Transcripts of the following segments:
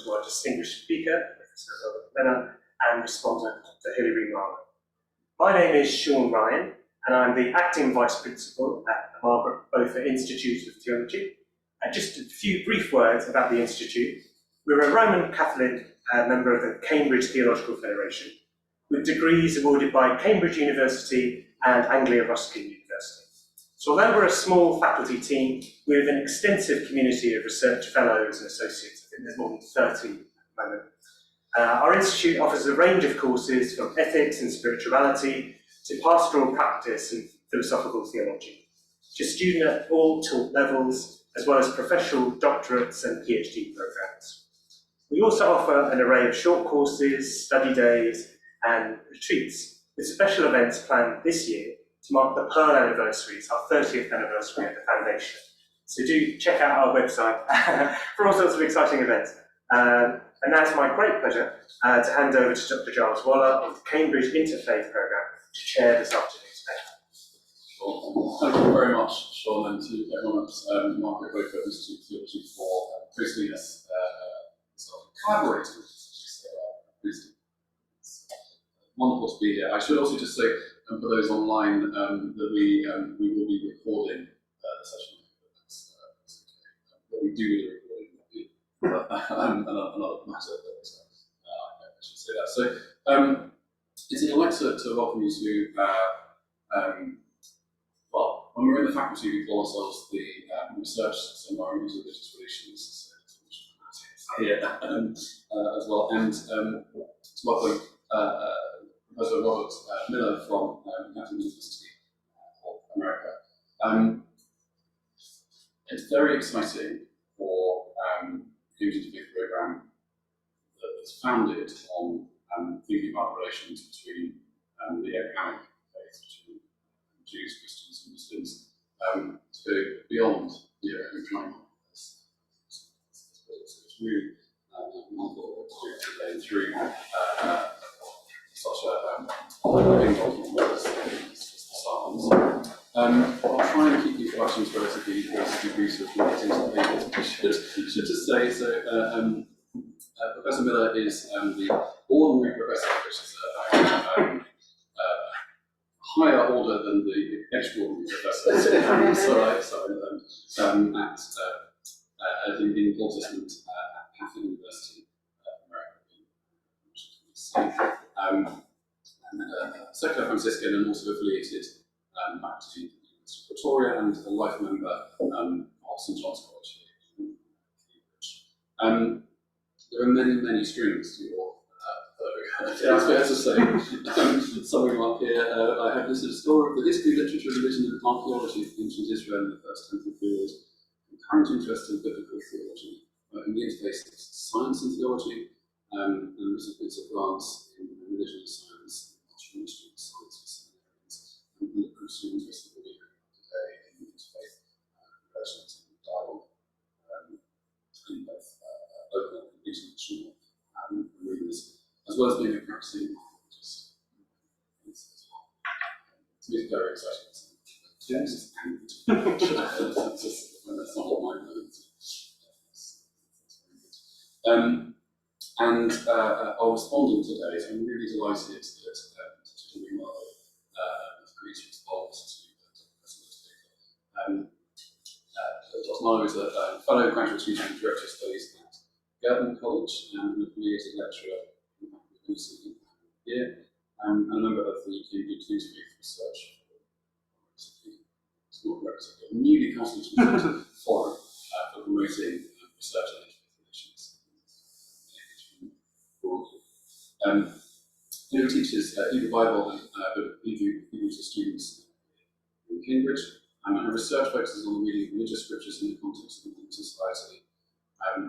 to our distinguished speaker, Professor Robert Menner, and respondent, Dr. Hilary Marler. My name is Sean Ryan, and I'm the Acting Vice Principal at the Margaret Beaufort Institute of Theology. Just a few brief words about the Institute. We're a Roman Catholic member of the Cambridge Theological Federation, with degrees awarded by Cambridge University and Anglia Ruskin University. So although we're a small faculty team, we have an extensive community of research fellows and associates. I think there's more than 30 at the moment. Our institute offers a range of courses from ethics and spirituality to pastoral practice and philosophical theology, to students at all levels, as well as professional doctorates and PhD programs. We also offer an array of short courses, study days, and retreats, with special events planned this year to mark the Pearl anniversary. It's our 30th anniversary at the Foundation. So do check out our website for all sorts of exciting events. And now it's my great pleasure to hand over to Dr. Giles Waller of the Cambridge Interfaith Program to chair this afternoon's paper. Well, thank you very much, Sean, and to everyone at Margaret Beaufort Institute of Theology for hosting us, collaborating with us. It's wonderful to be here. I should also just say, for those online, that we will be recording the session. What we do with the recording will be another matter, I should say that. So it's a delight to welcome you to, well, when we're in the faculty, we call ourselves the Research Seminar on Religious Relations here as well, and to welcome Professor Robert Miller from Catholic University of America. It's very exciting for the Interfaith Program that is founded on thinking about relations between the Abrahamic faith, between Jews, Christians, and Muslims, to go beyond the Abrahamic triangle. It's really wonderful to go through such a big document as the Psalms. I'll try and keep these questions relatively brief so we get into the paper. I should just say, so Professor Miller is the ordinary professor, which is a higher order than the extraordinary professor. In Old Testament at Catholic University of America. Secular Franciscan and also affiliated back to the University of Pretoria and a life member of St John's College in Cambridge. There are many strings to your it's fair to say. Summing up here, I have listed a story of the history, literature, religion, and archaeology of ancient Israel in the First Temple period, current interest in biblical theology, in the interface of science and theology, and recipients of grants in religion and science, natural history, science for seminarians, and the crucial interest that we have today in interfaith relations and dialogue in both local and international arenas, as well as being a practicing archaeologist. To me, it's very exciting. Yes, that's not what my and our respondent today, so I'm really delighted that Dr. Marlowe agreed to respond to Professor Miller's paper. Dr. Marlowe is a fellow graduate student and director of studies at Girton College and an affiliated lecturer in the University here, and a member of the Cambridge Interfaith Research. It's not representative, a newly constituted forum for promoting research and interfaith relations. He teaches Hebrew Bible and Hebrew to students in Cambridge, and her research focuses on the reading of religious scriptures in the context of modern society,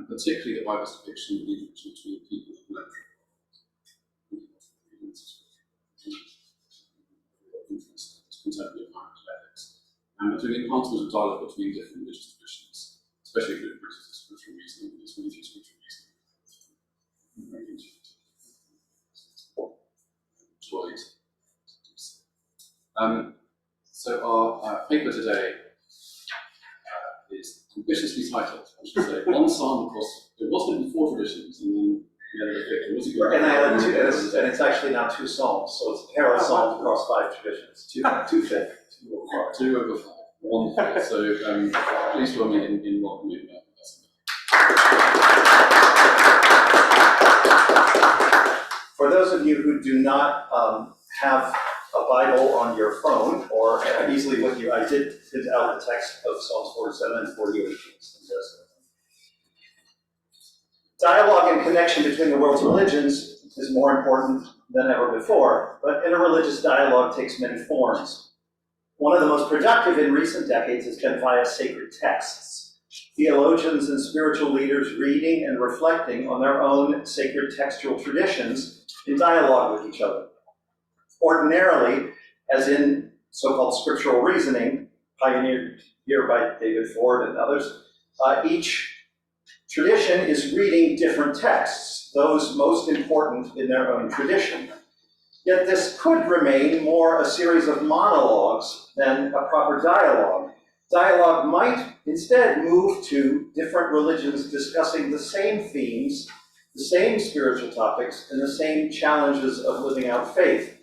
particularly the Bible's depiction of the interaction between people and nature. Contemporary ethics, and between the enhancement of dialogue between different religious traditions, especially through the practice of spiritual reasoning, and it's really through spiritual reasoning. So our paper today is ambitiously titled, I should say, One Psalm Across, it was should be 4 traditions, and then we added a 5th. Was it And I added 2, and it's actually now 2 psalms, so it's a pair of psalms across 5 traditions. 2 fifth. 2 over 5. 1 5. So please join me in welcoming that. For those of you who do not have a Bible on your phone or easily with you, I did print out the text of Psalms 47 and 48. Dialogue and connection between the world's religions is more important than ever before, but interreligious dialogue takes many forms. One of the most productive in recent decades has been via sacred texts. Theologians and spiritual leaders reading and reflecting on their own sacred textual traditions in dialogue with each other. Ordinarily, as in so-called scriptural reasoning, pioneered here by David Ford and others, each tradition is reading different texts, those most important in their own tradition. Yet this could remain more a series of monologues than a proper dialogue. Dialogue might instead move to different religions discussing the same themes, the same spiritual topics, and the same challenges of living out faith.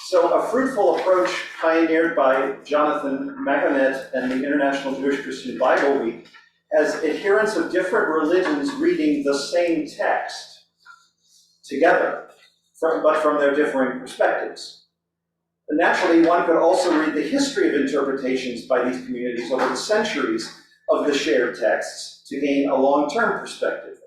So a fruitful approach pioneered by Jonathan McAnett and the International Jewish Christian Bible Week has adherents of different religions reading the same text together, but from their differing perspectives. And naturally, one could also read the history of interpretations by these communities over the centuries of the shared texts to gain a long-term perspective.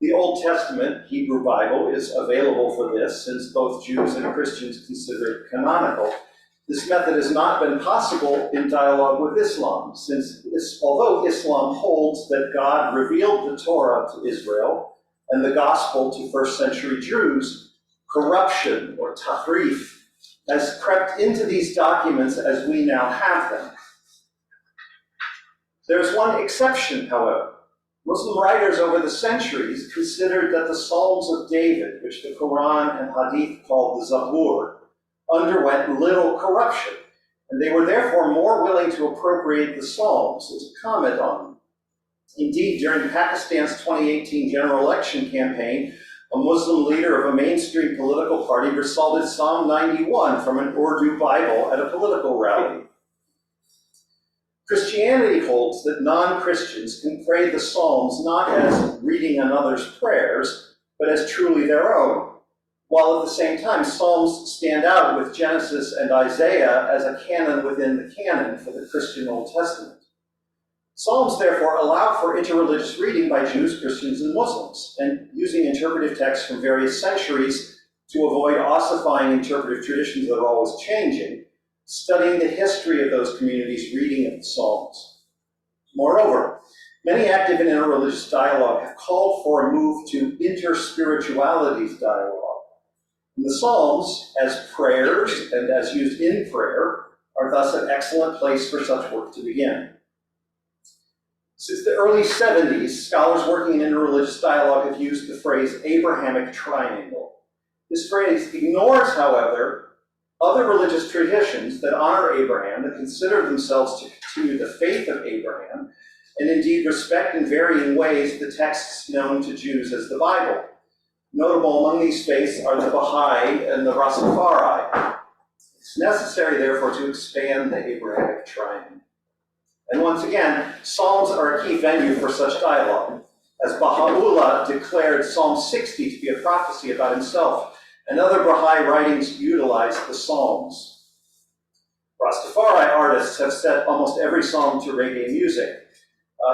The Old Testament Hebrew Bible is available for this, since both Jews and Christians consider it canonical. This method has not been possible in dialogue with Islam, since although Islam holds that God revealed the Torah to Israel and the gospel to first century Jews, corruption or tahrif has crept into these documents as we now have them. There's one exception, however. Muslim writers over the centuries considered that the Psalms of David, which the Quran and Hadith called the Zabur, underwent little corruption, and they were therefore more willing to appropriate the Psalms and to comment on them. Indeed, during Pakistan's 2018 general election campaign, a Muslim leader of a mainstream political party recited Psalm 91 from an Urdu Bible at a political rally. Christianity holds that non-Christians can pray the Psalms not as reading another's prayers, but as truly their own, while at the same time Psalms stand out with Genesis and Isaiah as a canon within the canon for the Christian Old Testament. Psalms therefore allow for interreligious reading by Jews, Christians, and Muslims, and using interpretive texts from various centuries to avoid ossifying interpretive traditions that are always changing, studying the history of those communities' reading of the Psalms. Moreover, many active in interreligious dialogue have called for a move to interspiritualities dialogue. And the Psalms, as prayers and as used in prayer, are thus an excellent place for such work to begin. Since the early 70s, scholars working in interreligious dialogue have used the phrase Abrahamic triangle. This phrase ignores, however, other religious traditions that honor Abraham, that consider themselves to continue the faith of Abraham, and indeed respect in varying ways the texts known to Jews as the Bible. Notable among these faiths are the Baha'i and the Rastafari. It's necessary, therefore, to expand the Abrahamic triangle. And once again, Psalms are a key venue for such dialogue. As Baha'u'llah declared Psalm 60 to be a prophecy about himself, and other Baha'i writings utilize the Psalms. Rastafari artists have set almost every psalm to reggae music,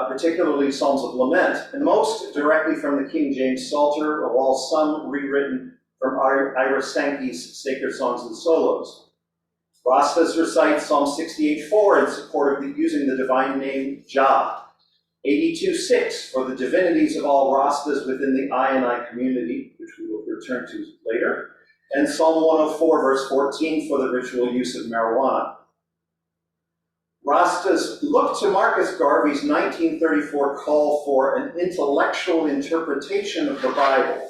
particularly psalms of lament, and most directly from the King James Psalter, while some rewritten from Ira Sankey's Sacred Songs and Solos. Rastas recite Psalm 68:4 in support of using the divine name Jah, 82:6 for the divinities of all Rastas within the I community, which we will return to later, and Psalm 104, verse 14 for the ritual use of marijuana. Rastas look to Marcus Garvey's 1934 call for an intellectual interpretation of the Bible,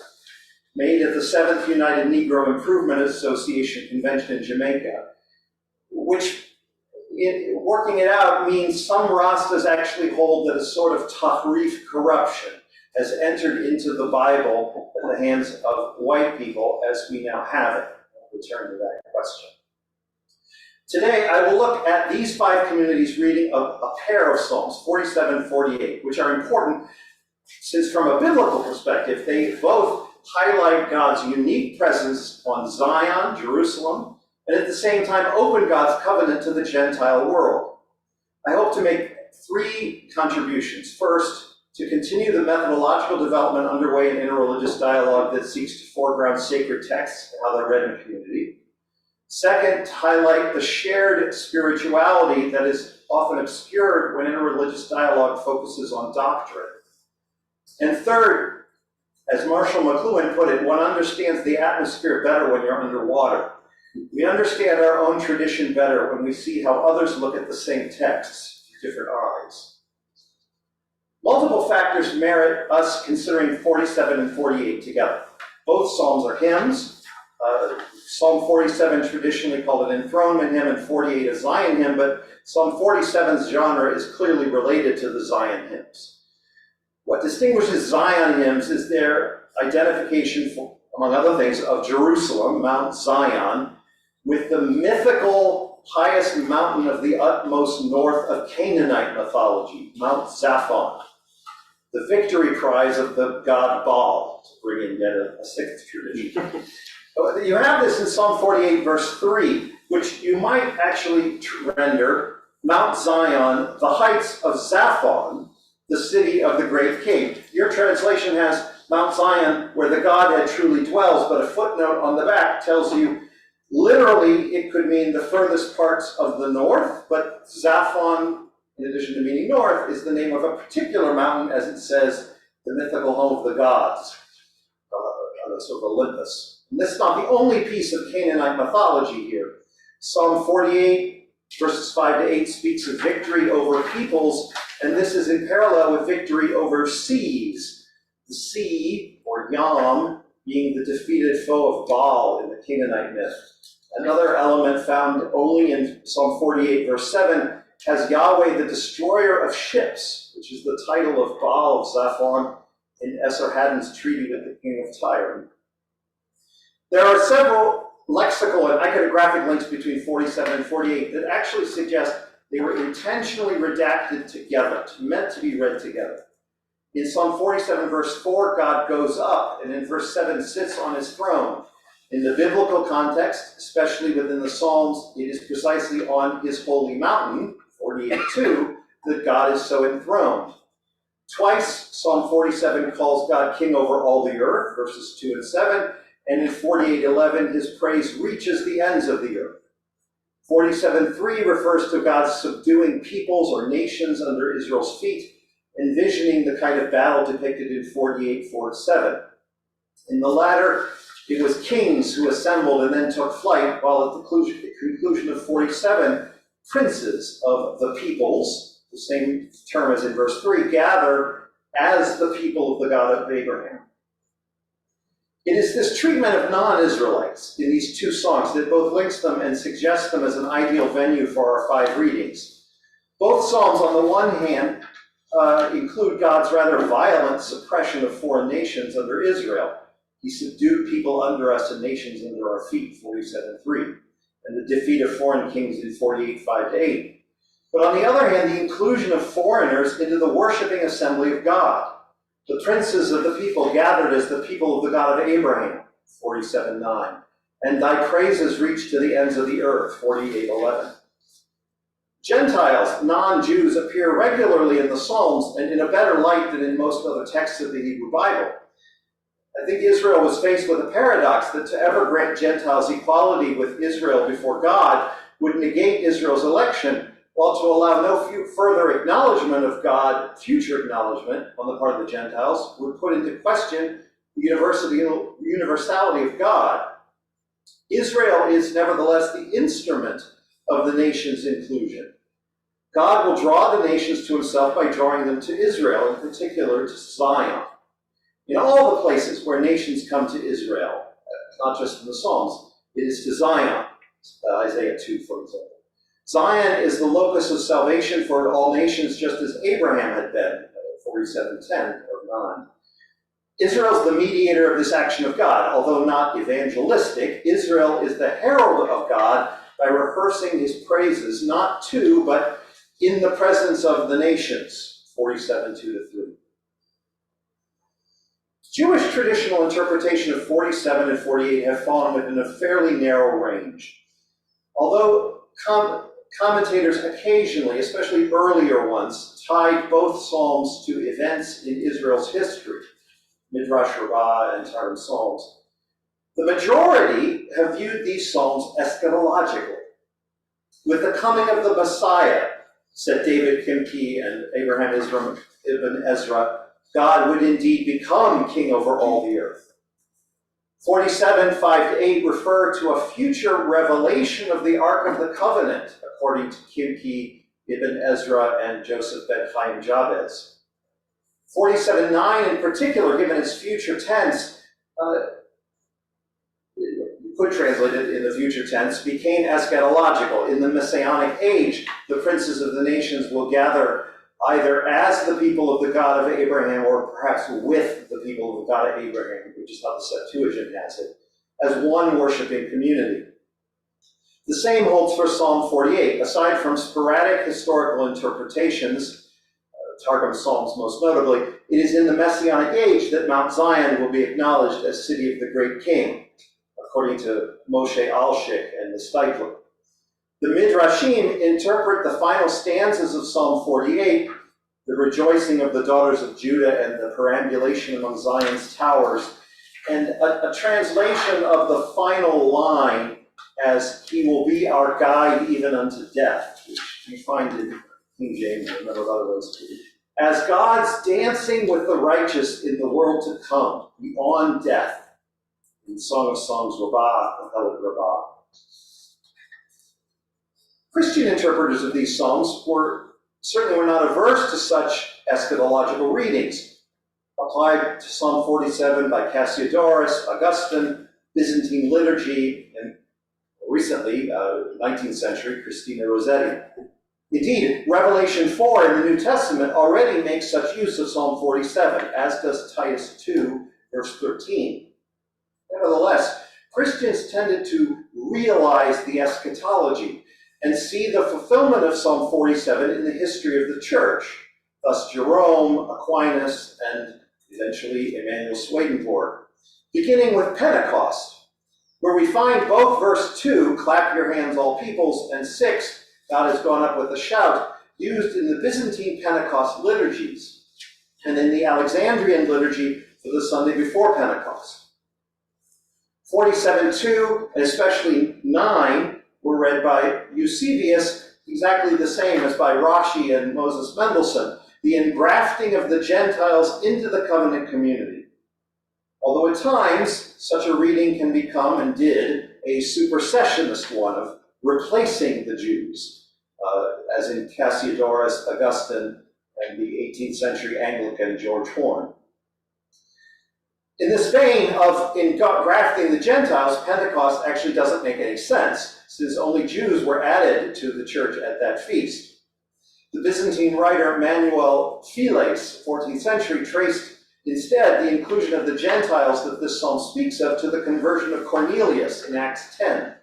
made at the 7th United Negro Improvement Association Convention in Jamaica, which, working it out, means some Rastas actually hold that a sort of tahrif corruption, has entered into the Bible at the hands of white people as we now have it? I'll return to that question. Today, I will look at these 5 communities reading a pair of Psalms, 47 and 48, which are important since from a biblical perspective, they both highlight God's unique presence on Zion, Jerusalem, and at the same time open God's covenant to the Gentile world. I hope to make 3 contributions. First, to continue the methodological development underway in interreligious dialogue that seeks to foreground sacred texts and how they're read in a community. Second, to highlight the shared spirituality that is often obscured when interreligious dialogue focuses on doctrine. And third, as Marshall McLuhan put it, one understands the atmosphere better when you're underwater. We understand our own tradition better when we see how others look at the same texts through different eyes. Multiple factors merit us considering 47 and 48 together. Both Psalms are hymns. Psalm 47 traditionally called an enthronement hymn and 48 a Zion hymn, but Psalm 47's genre is clearly related to the Zion hymns. What distinguishes Zion hymns is their identification, among other things, of Jerusalem, Mount Zion, with the mythical highest mountain of the utmost north of Canaanite mythology, Mount Zaphon, the victory prize of the god Baal, to bring in yet a 6th tradition. You have this in Psalm 48, verse 3, which you might actually render Mount Zion, the heights of Zaphon, the city of the great king. Your translation has Mount Zion, where the Godhead truly dwells, but a footnote on the back tells you literally it could mean the furthest parts of the north, but Zaphon, in addition to meaning north, is the name of a particular mountain, as it says, the mythical home of the gods, sort of Olympus. And this is not the only piece of Canaanite mythology here. Psalm 48, verses 5 to 8, speaks of victory over peoples, and this is in parallel with victory over seas. The sea, or Yam, being the defeated foe of Baal in the Canaanite myth. Another element found only in Psalm 48, verse 7, has Yahweh the destroyer of ships, which is the title of Baal of Zaphon in Esarhaddon's treaty with the king of Tyre. There are several lexical and iconographic links between 47 and 48 that actually suggest they were intentionally redacted together, meant to be read together. In Psalm 47, verse 4, God goes up, and in verse 7, sits on his throne. In the biblical context, especially within the Psalms, it is precisely on his holy mountain, 48:2, that God is so enthroned. Twice, Psalm 47 calls God king over all the earth, verses 2 and 7, and in 48:11, his praise reaches the ends of the earth. 47:3 refers to God subduing peoples or nations under Israel's feet, envisioning the kind of battle depicted in 48:4-7. In the latter, it was kings who assembled and then took flight, while at the conclusion of 47, princes of the peoples, the same term as in verse 3, gather as the people of the God of Abraham. It is this treatment of non-Israelites in these 2 songs that both links them and suggests them as an ideal venue for our 5 readings. Both psalms, on the one hand, include God's rather violent suppression of foreign nations under Israel. He subdued people under us and nations under our feet, 47:3, and the defeat of foreign kings in 48:5-8. But on the other hand, the inclusion of foreigners into the worshiping assembly of God. The princes of the people gathered as the people of the God of Abraham, 47:9, and thy praises reach to the ends of the earth, 48:11. Gentiles, non-Jews, appear regularly in the Psalms and in a better light than in most other texts of the Hebrew Bible. I think Israel was faced with a paradox that to ever grant Gentiles equality with Israel before God would negate Israel's election, while to allow no further acknowledgement of God, future acknowledgement on the part of the Gentiles, would put into question the universality of God. Israel is nevertheless the instrument of the nation's inclusion. God will draw the nations to himself by drawing them to Israel, in particular to Zion. In all the places where nations come to Israel, not just in the Psalms, it is to Zion, Isaiah 2, for example. Zion is the locus of salvation for all nations, just as Abraham had been, 47:10 or 9. Israel's the mediator of this action of God. Although not evangelistic, Israel is the herald of God by rehearsing his praises, not to, but in the presence of the nations, 47, 2-3. Jewish traditional interpretation of 47 and 48 have fallen within a fairly narrow range. Although commentators occasionally, especially earlier ones, tied both psalms to events in Israel's history, Midrash Rabbah and Targum Psalms, the majority have viewed these psalms eschatologically. With the coming of the Messiah, said David Kimke and Abraham Ibn Ezra, God would indeed become king over all the earth. 47, 5-8 refer to a future revelation of the Ark of the Covenant, according to Kimke, Ibn Ezra, and Joseph ben Chaim Jabez. 47:9 in particular, given its future tense, you could translate it in the future tense, became eschatological. In the Messianic age, the princes of the nations will gather either as the people of the God of Abraham or perhaps with the people of the God of Abraham, which is how the Septuagint has it, as one worshiping community. The same holds for Psalm 48. Aside from sporadic historical interpretations, Targum Psalms most notably, it is in the Messianic age that Mount Zion will be acknowledged as city of the great king, according to Moshe Alshik and the Steipler. The Midrashim interpret the final stanzas of Psalm 48, the rejoicing of the daughters of Judah and the perambulation among Zion's towers, and a translation of the final line as he will be our guide even unto death, which we find in King James and a number of other ones. As God's dancing with the righteous in the world to come, beyond death, in Song of Songs, Rabbah, Helen Rabbah. Christian interpreters of these psalms certainly were not averse to such eschatological readings. Applied to Psalm 47 by Cassiodorus, Augustine, Byzantine liturgy, and recently, 19th century, Christina Rossetti. Indeed, Revelation 4 in the New Testament already makes such use of Psalm 47, as does Titus 2, verse 13. Nevertheless, Christians tended to realize the eschatology and see the fulfillment of Psalm 47 in the history of the church. Thus Jerome, Aquinas, and eventually Emanuel Swedenborg. Beginning with Pentecost, where we find both verse 2, clap your hands all peoples, and 6, God has gone up with a shout, used in the Byzantine Pentecost liturgies, and in the Alexandrian liturgy for the Sunday before Pentecost. 47:2, and especially 9, were read by Eusebius, exactly the same as by Rashi and Moses Mendelssohn, the engrafting of the Gentiles into the covenant community. Although at times, such a reading can become, and did, a supersessionist one of replacing the Jews, as in Cassiodorus, Augustine, and the 18th century Anglican George Horne. In this vein of engrafting the Gentiles, Pentecost actually doesn't make any sense, since only Jews were added to the church at that feast. The Byzantine writer Manuel Philes, 14th century, traced instead the inclusion of the Gentiles that this psalm speaks of to the conversion of Cornelius in Acts 10.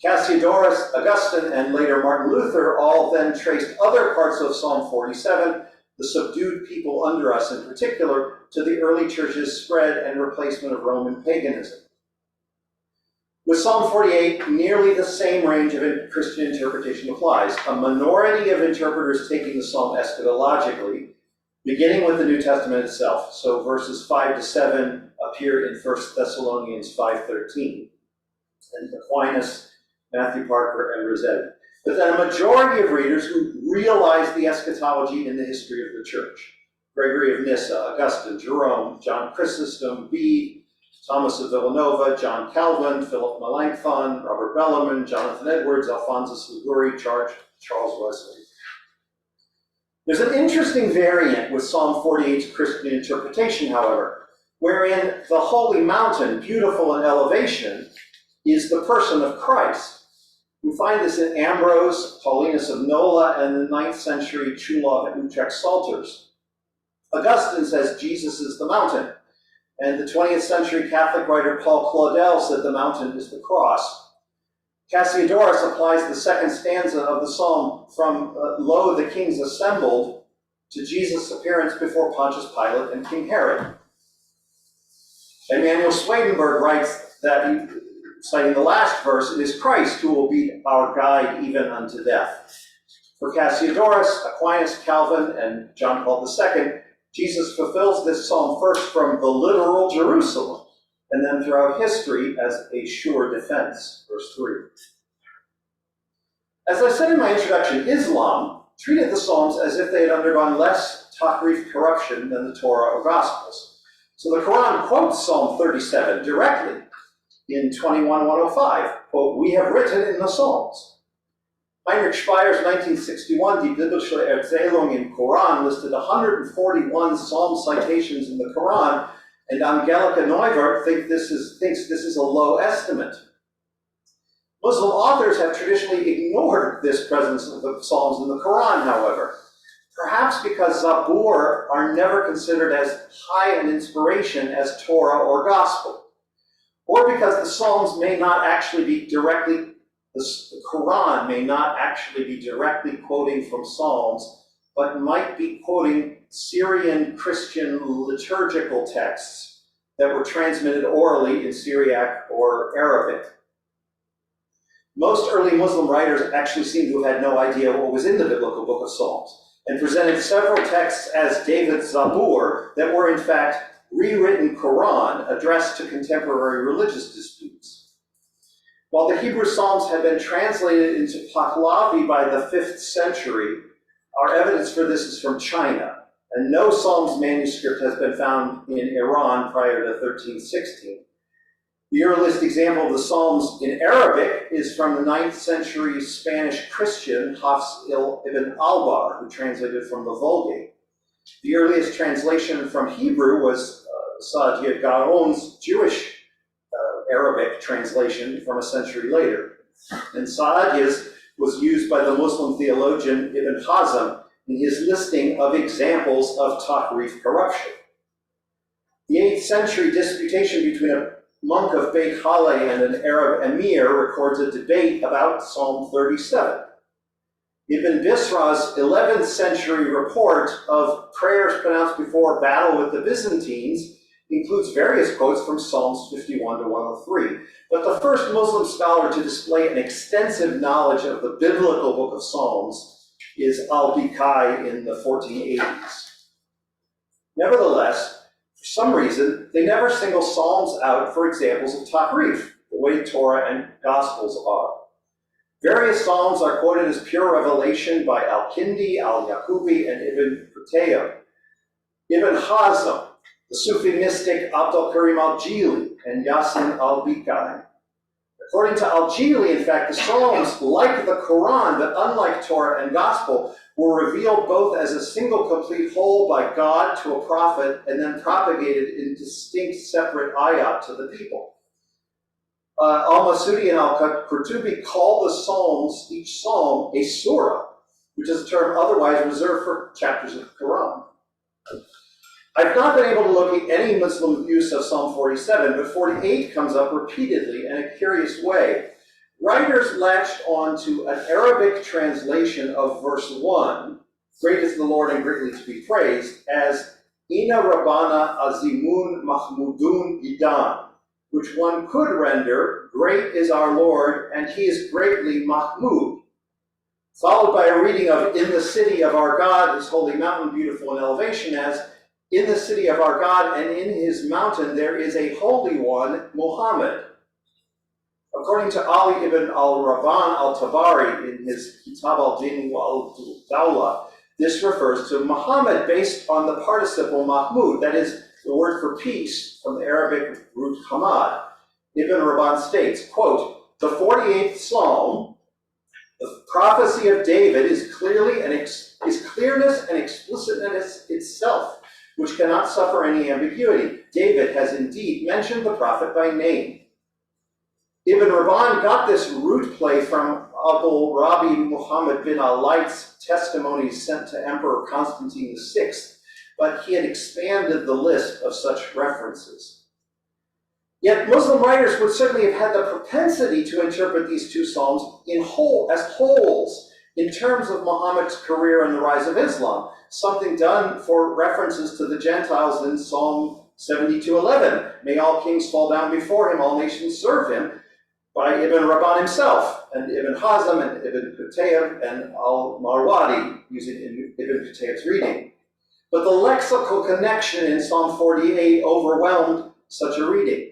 Cassiodorus, Augustine, and later Martin Luther all then traced other parts of Psalm 47, the subdued people under us in particular, to the early church's spread and replacement of Roman paganism. With Psalm 48, nearly the same range of Christian interpretation applies. A minority of interpreters taking the psalm eschatologically, beginning with the New Testament itself. So verses 5-7 appear in 1 Thessalonians 5:13. And Aquinas, Matthew Parker, and Rossetti. But then a majority of readers who realize the eschatology in the history of the church. Gregory of Nyssa, Augustine, Jerome, John Chrysostom, Bede, Thomas of Villanova, John Calvin, Philip Melanchthon, Robert Bellarmine, Jonathan Edwards, Alphonsus Liguori, Charles Wesley. There's an interesting variant with Psalm 48's Christian interpretation, however, wherein the holy mountain, beautiful in elevation, is the person of Christ. We find this in Ambrose, Paulinus of Nola, and the 9th century Chulov and Utrecht Psalters. Augustine says Jesus is the mountain. And the 20th century Catholic writer Paul Claudel said the mountain is the cross. Cassiodorus applies the second stanza of the psalm from Lo, the kings assembled, to Jesus' appearance before Pontius Pilate and King Herod. Emanuel Swedenborg writes that, citing the last verse, it is Christ who will be our guide even unto death. For Cassiodorus, Aquinas, Calvin, and John Paul II, Jesus fulfills this psalm first from the literal Jerusalem, and then throughout history as a sure defense. Verse 3. As I said in my introduction, Islam treated the Psalms as if they had undergone less tahrif corruption than the Torah or Gospels. So the Quran quotes Psalm 37 directly in 21:105, quote, "We have written in the Psalms." Heinrich Speier's 1961 Die biblische Erzählung im Koran listed 141 Psalm citations in the Quran, and Angelika Neuwirth thinks this is a low estimate. Muslim authors have traditionally ignored this presence of the Psalms in the Quran, however, perhaps because Zabur are never considered as high an inspiration as Torah or Gospel, or because the Psalms may not actually be directly the Quran may not actually be directly quoting from Psalms, but might be quoting Syrian Christian liturgical texts that were transmitted orally in Syriac or Arabic. Most early Muslim writers actually seem to have had no idea what was in the biblical book of Psalms, and presented several texts as David's Zabur that were in fact rewritten Quran addressed to contemporary religious disputes. While the Hebrew Psalms had been translated into Pahlavi by the 5th century, our evidence for this is from China, and no Psalms manuscript has been found in Iran prior to 1316. The earliest example of the Psalms in Arabic is from the 9th century Spanish Christian Hafs ibn Albar, who translated from the Vulgate. The earliest translation from Hebrew was Saadia Gaon's Jewish Arabic translation from a century later. And Saadia's was used by the Muslim theologian Ibn Hazm in his listing of examples of tahrif corruption. The 8th century disputation between a monk of Beit Halleh and an Arab emir records a debate about Psalm 37. Ibn Bisra's 11th century report of prayers pronounced before battle with the Byzantines includes various quotes from Psalms 51 to 103, but the first Muslim scholar to display an extensive knowledge of the biblical book of Psalms is Al-Bikai in the 1480s. Nevertheless, for some reason, they never single Psalms out for examples of tahrif, the way Torah and Gospels are. Various Psalms are quoted as pure revelation by Al-Kindi, Al-Yaqubi, and Ibn Qutayb. Ibn Hazm, the Sufi mystic Abdul Karim al-Jili, and Yasin al-Bikai. According to al-Jili, in fact, the Psalms, like the Quran, but unlike Torah and Gospel, were revealed both as a single complete whole by God to a prophet and then propagated in distinct separate ayat to the people. Al-Masudi and al-Qurtubi call the Psalms, each Psalm, a surah, which is a term otherwise reserved for chapters of the Quran. I've not been able to locate any Muslim use of Psalm 47, but 48 comes up repeatedly in a curious way. Writers latched onto an Arabic translation of verse 1, "Great is the Lord and greatly to be praised," as "Ina Rabbana Azimun Mahmudun Idan," which one could render, "Great is our Lord, and he is greatly Mahmud," followed by a reading of "In the city of our God, his holy mountain, beautiful in elevation," as "In the city of our God and in his mountain there is a holy one, Muhammad." According to Ali ibn al-Rabban al-Tabari in his Kitab al-Din wa al-Dawla, this refers to Muhammad based on the participle Mahmud, that is, the word for peace from the Arabic root Hamad. Ibn Rabban states, quote, "The 48th Psalm, the prophecy of David is clearness and explicitness itself, which cannot suffer any ambiguity. David has indeed mentioned the prophet by name." Ibn Rabban got this root play from Abu Rabi Muhammad bin Alayth's testimonies sent to Emperor Constantine VI, but he had expanded the list of such references. Yet Muslim writers would certainly have had the propensity to interpret these two psalms as wholes in terms of Muhammad's career and the rise of Islam, something done for references to the Gentiles in Psalm 72:11. May all kings fall down before him, all nations serve him, by Ibn Rabban himself, and Ibn Hazm, and Ibn Qutayb, and al-Marwadi, using Ibn Qutayb's reading. But the lexical connection in Psalm 48 overwhelmed such a reading.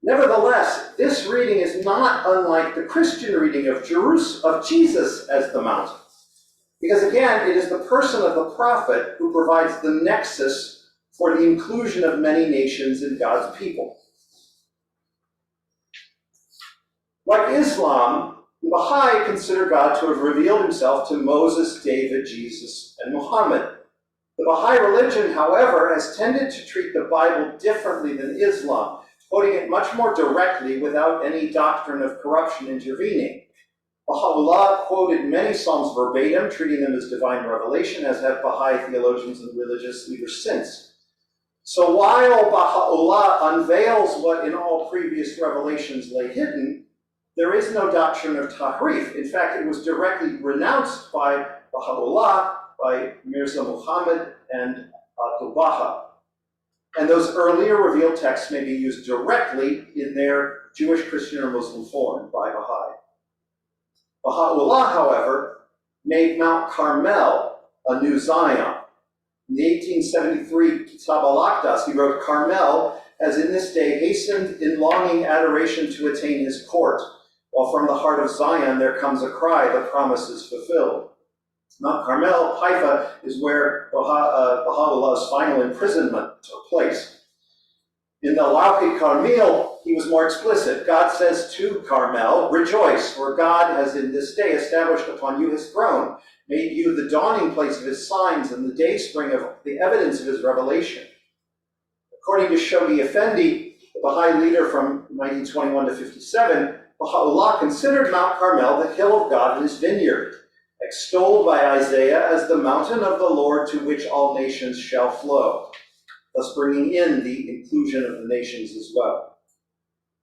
Nevertheless, this reading is not unlike the Christian reading of Jesus as the mountain. Because again, it is the person of the prophet who provides the nexus for the inclusion of many nations in God's people. Like Islam, the Baha'i consider God to have revealed himself to Moses, David, Jesus, and Muhammad. The Baha'i religion, however, has tended to treat the Bible differently than Islam, quoting it much more directly without any doctrine of corruption intervening. Baha'u'llah quoted many psalms verbatim, treating them as divine revelation, as have Baha'i theologians and religious leaders since. So while Baha'u'llah unveils what in all previous revelations lay hidden, there is no doctrine of tahrif. In fact, it was directly renounced by Baha'u'llah, by Mirza Muhammad and Abdul Baha. And those earlier revealed texts may be used directly in their Jewish, Christian, or Muslim form by Baha'i. Baha'u'llah, however, made Mount Carmel a new Zion. In the 1873 Kitab al-Aqdas, he wrote, "Carmel has in this day hastened in longing adoration to attain his court, while from the heart of Zion there comes a cry, the promise is fulfilled." Mount Carmel, Haifa, is where Baha'u'llah's final imprisonment took place. In the Lawhi Carmel, he was more explicit. God says to Carmel, "Rejoice, for God has in this day established upon you his throne, made you the dawning place of his signs and the dayspring of the evidence of his revelation." According to Shoghi Effendi, the Baha'i leader from 1921 to 57, Baha'u'llah considered Mount Carmel the hill of God and his vineyard, extolled by Isaiah as the mountain of the Lord to which all nations shall flow, thus bringing in the inclusion of the nations as well.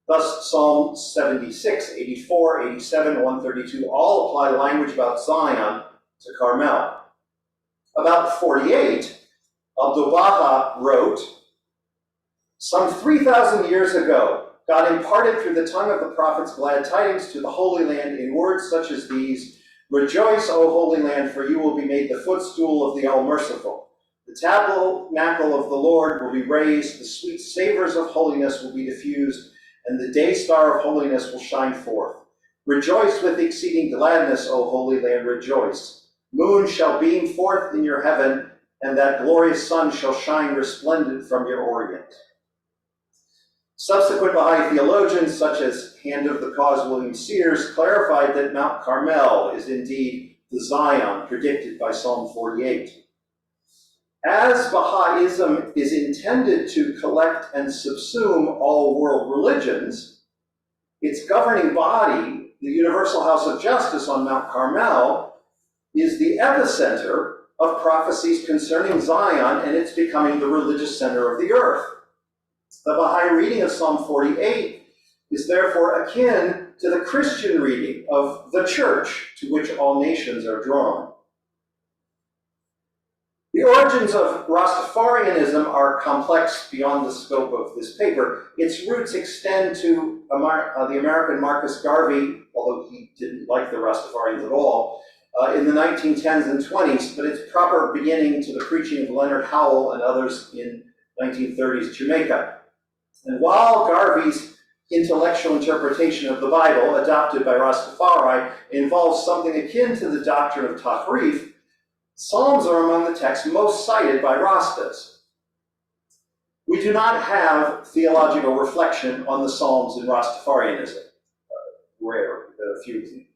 Thus, Psalm 76, 84, 87, 132 all apply language about Zion to Carmel. About 48, Abdul Baha wrote, "Some 3,000 years ago, God imparted through the tongue of the prophets glad tidings to the Holy Land in words such as these: Rejoice, O Holy Land, for you will be made the footstool of the All-Merciful. The tabernacle of the Lord will be raised, the sweet savors of holiness will be diffused, and the day star of holiness will shine forth. Rejoice with exceeding gladness, O Holy Land, rejoice. Moon shall beam forth in your heaven, and that glorious sun shall shine resplendent from your orient." Subsequent Baha'i theologians, such as Hand of the Cause William Sears, clarified that Mount Carmel is indeed the Zion predicted by Psalm 48. As Baha'ism is intended to collect and subsume all world religions, its governing body, the Universal House of Justice on Mount Carmel, is the epicenter of prophecies concerning Zion and its becoming the religious center of the earth. The Baha'i reading of Psalm 48 is therefore akin to the Christian reading of the church to which all nations are drawn. The origins of Rastafarianism are complex beyond the scope of this paper. Its roots extend to the American Marcus Garvey, although he didn't like the Rastafarians at all, in the 1910s and 20s, but its proper beginning to the preaching of Leonard Howell and others in 1930s Jamaica. And while Garvey's intellectual interpretation of the Bible, adopted by Rastafari, involves something akin to the doctrine of tahrif, Psalms are among the texts most cited by Rastas. We do not have theological reflection on the Psalms in Rastafarianism. Rare, there are a few things.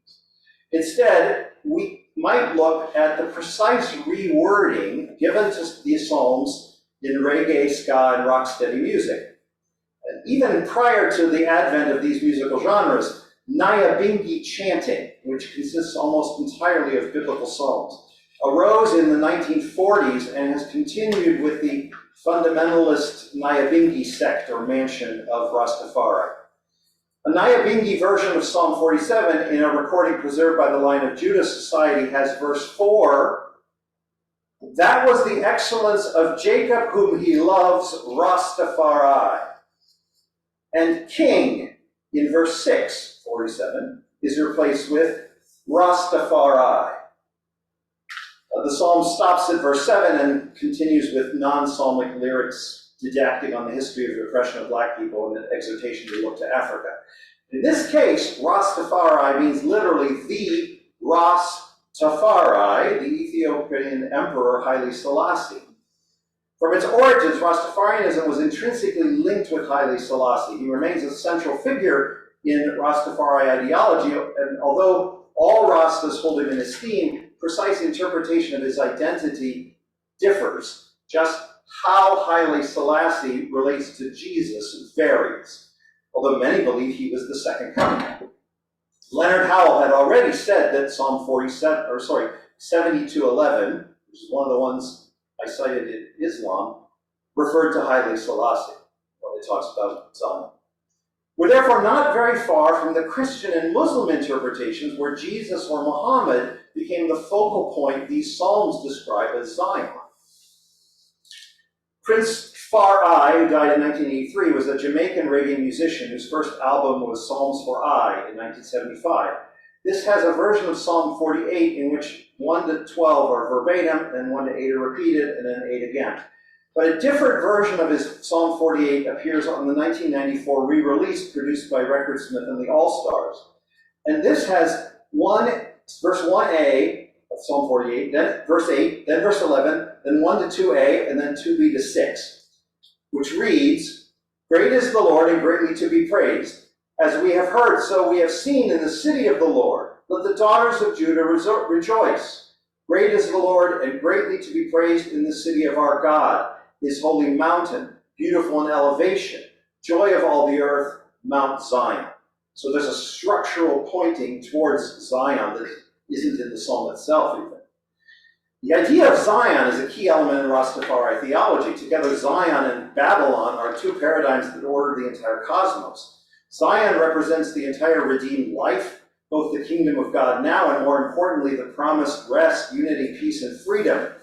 Instead, we might look at the precise rewording given to the Psalms in reggae, ska, and rocksteady music. And even prior to the advent of these musical genres, Nyabingi chanting, which consists almost entirely of biblical psalms, arose in the 1940s and has continued with the fundamentalist Nyabingi sect or mansion of Rastafari. A Nyabingi version of Psalm 47 in a recording preserved by the Line of Judah Society has verse 4, "That was the excellence of Jacob whom he loves, Rastafari." And king in verse 6, 47, is replaced with Rastafari. The psalm stops at verse 7 and continues with non-psalmic lyrics didactic on the history of the oppression of black people and an exhortation to look to Africa. In this case, Rastafari means literally the Ras-Tafari, the Ethiopian emperor Haile Selassie. From its origins, Rastafarianism was intrinsically linked with Haile Selassie. He remains a central figure in Rastafari ideology, and although all Rastas hold him in esteem, precise interpretation of his identity differs. Just how Haile Selassie relates to Jesus varies, although many believe he was the second coming. Leonard Howell had already said that Psalm 72:11, which is one of the ones I cited in Islam, referred to Haile Selassie when it talks about Zion. We're therefore not very far from the Christian and Muslim interpretations where Jesus or Muhammad became the focal point these psalms describe as Zion. Prince Far I, who died in 1983, was a Jamaican reggae musician whose first album was Psalms for I in 1975. This has a version of Psalm 48 in which 1 to 12 are verbatim, and 1 to 8 are repeated, and then 8 again. But a different version of his Psalm 48 appears on the 1994 re-release produced by Recordsmith and the All-Stars. And this has verse 1a of Psalm 48, then verse 8, then verse 11, then 1 to 2a, and then 2b to 6, which reads, "Great is the Lord and greatly to be praised. As we have heard, so we have seen in the city of the Lord. Let the daughters of Judah rejoice. Great is the Lord and greatly to be praised in the city of our God, his holy mountain, beautiful in elevation, joy of all the earth, Mount Zion." So there's a structural pointing towards Zion that isn't in the psalm itself even. The idea of Zion is a key element in Rastafari theology. Together, Zion and Babylon are two paradigms that order the entire cosmos. Zion represents the entire redeemed life, both the kingdom of God now and, more importantly, the promised rest, unity, peace, and freedom,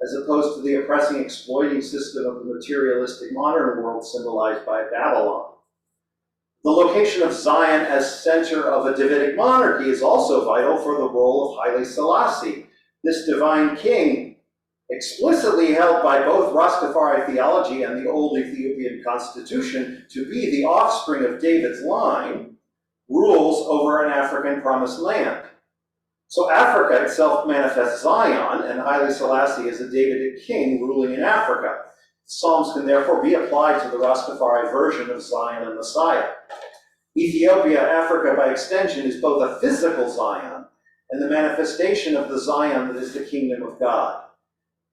as opposed to the oppressing, exploiting system of the materialistic modern world symbolized by Babylon. The location of Zion as center of a Davidic monarchy is also vital for the role of Haile Selassie, this divine king, explicitly held by both Rastafari theology and the old Ethiopian constitution to be the offspring of David's line, rules over an African promised land. So Africa itself manifests Zion, and Haile Selassie is a Davidic king ruling in Africa. Psalms can therefore be applied to the Rastafari version of Zion and Messiah. Ethiopia, Africa by extension, is both a physical Zion and the manifestation of the Zion that is the kingdom of God.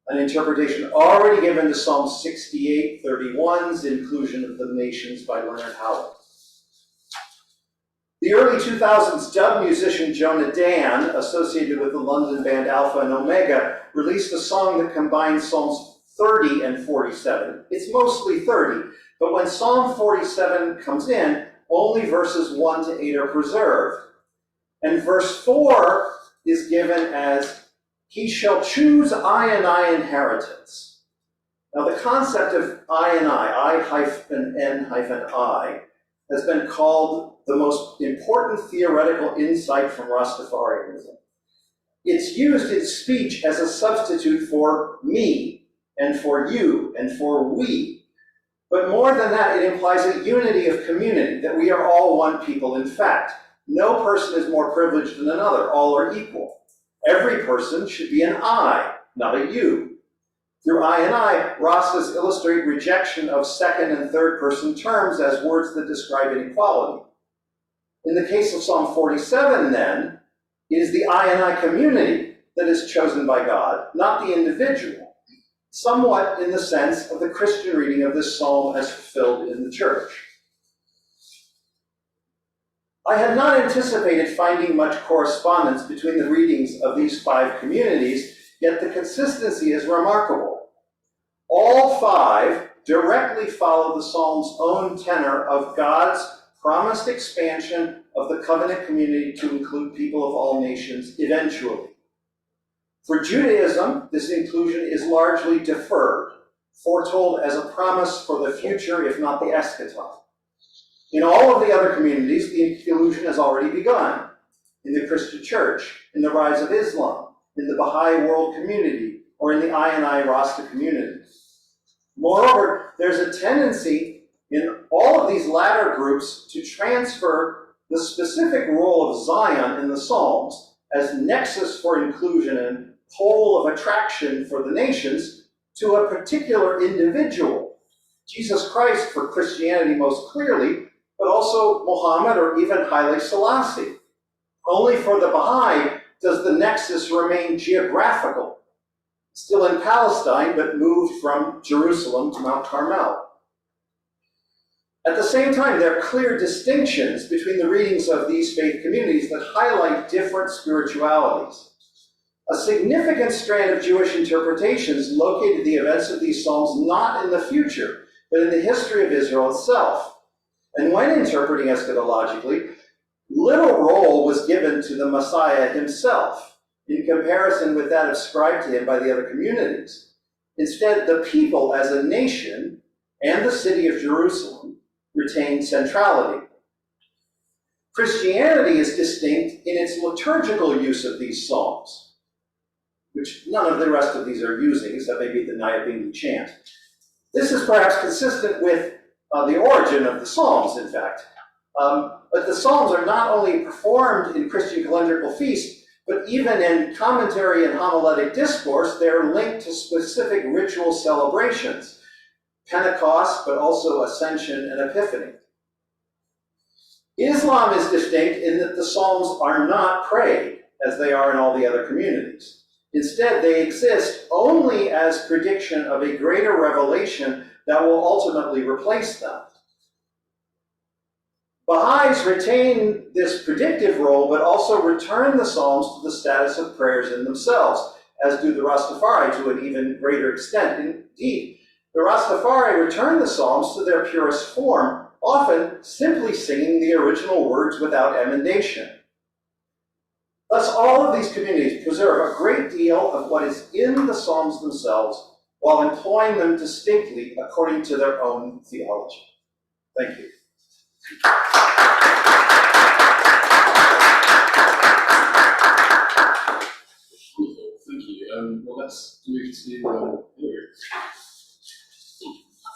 An interpretation already given to Psalm 68:31's inclusion of the nations by Leonard Howell. The early 2000s dub musician Jonah Dan, associated with the London band Alpha and Omega, released a song that combines Psalms 30 and 47. It's mostly 30, but when Psalm 47 comes in, only verses 1 to 8 are preserved. And verse 4 is given as, "He shall choose I inheritance." Now the concept of I-N-I, has been called the most important theoretical insight from Rastafarianism. It's used in speech as a substitute for me, and for you, and for we. But more than that, it implies a unity of community, that we are all one people. In fact, no person is more privileged than another. All are equal. Every person should be an I, not a you. Through I and I, Rastas illustrate rejection of second and third person terms as words that describe inequality. In the case of Psalm 47, then, it is the I and I community that is chosen by God, not the individual, somewhat in the sense of the Christian reading of this psalm as fulfilled in the church. I had not anticipated finding much correspondence between the readings of these five communities Yet the consistency is remarkable. All 5 directly follow the Psalm's own tenor of God's promised expansion of the covenant community to include people of all nations eventually. For Judaism, this inclusion is largely deferred, foretold as a promise for the future, if not the eschaton. In all of the other communities, the inclusion has already begun. In the Christian church, in the rise of Islam, in the Baha'i world community, or in the I Rasta community. Moreover, there's a tendency in all of these latter groups to transfer the specific role of Zion in the Psalms as nexus for inclusion and pole of attraction for the nations to a particular individual. Jesus Christ for Christianity most clearly, but also Muhammad or even Haile Selassie. Only for the Baha'i does the nexus remain geographical, still in Palestine, but moved from Jerusalem to Mount Carmel. At the same time, there are clear distinctions between the readings of these faith communities that highlight different spiritualities. A significant strand of Jewish interpretations located the events of these Psalms not in the future, but in the history of Israel itself. And when interpreting eschatologically, little role was given to the Messiah himself, in comparison with that ascribed to him by the other communities. Instead, the people as a nation and the city of Jerusalem retained centrality. Christianity is distinct in its liturgical use of these psalms, which none of the rest of these are using, except maybe the Nyabingi chant. This is perhaps consistent with the origin of the Psalms, in fact. But the Psalms are not only performed in Christian calendrical feasts, but even in commentary and homiletic discourse, they're linked to specific ritual celebrations. Pentecost, but also Ascension and Epiphany. Islam is distinct in that the Psalms are not prayed, as they are in all the other communities. Instead, they exist only as prediction of a greater revelation that will ultimately replace them. Baha'is retain this predictive role, but also return the Psalms to the status of prayers in themselves, as do the Rastafari to an even greater extent. Indeed, the Rastafari return the Psalms to their purest form, often simply singing the original words without emendation. Thus, all of these communities preserve a great deal of what is in the Psalms themselves, while employing them distinctly according to their own theology. Thank you. Thank you. Well, let's move to Hillary. I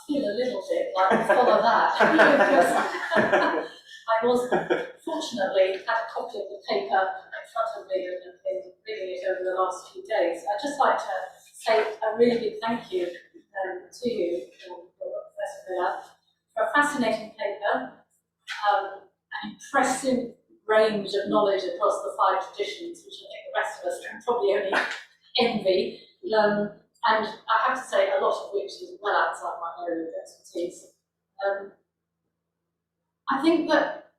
feel a little bit like I follow that. Because I was fortunately had a copy of the paper in front of me and have been reading it over the last few days. I'd just like to say a really big thank you to you, Professor Miller, for a fascinating paper, an impressive range of knowledge across the 5 traditions, which I think the rest of us can probably only envy. And I have to say, a lot of which is well outside my area of expertise. I think that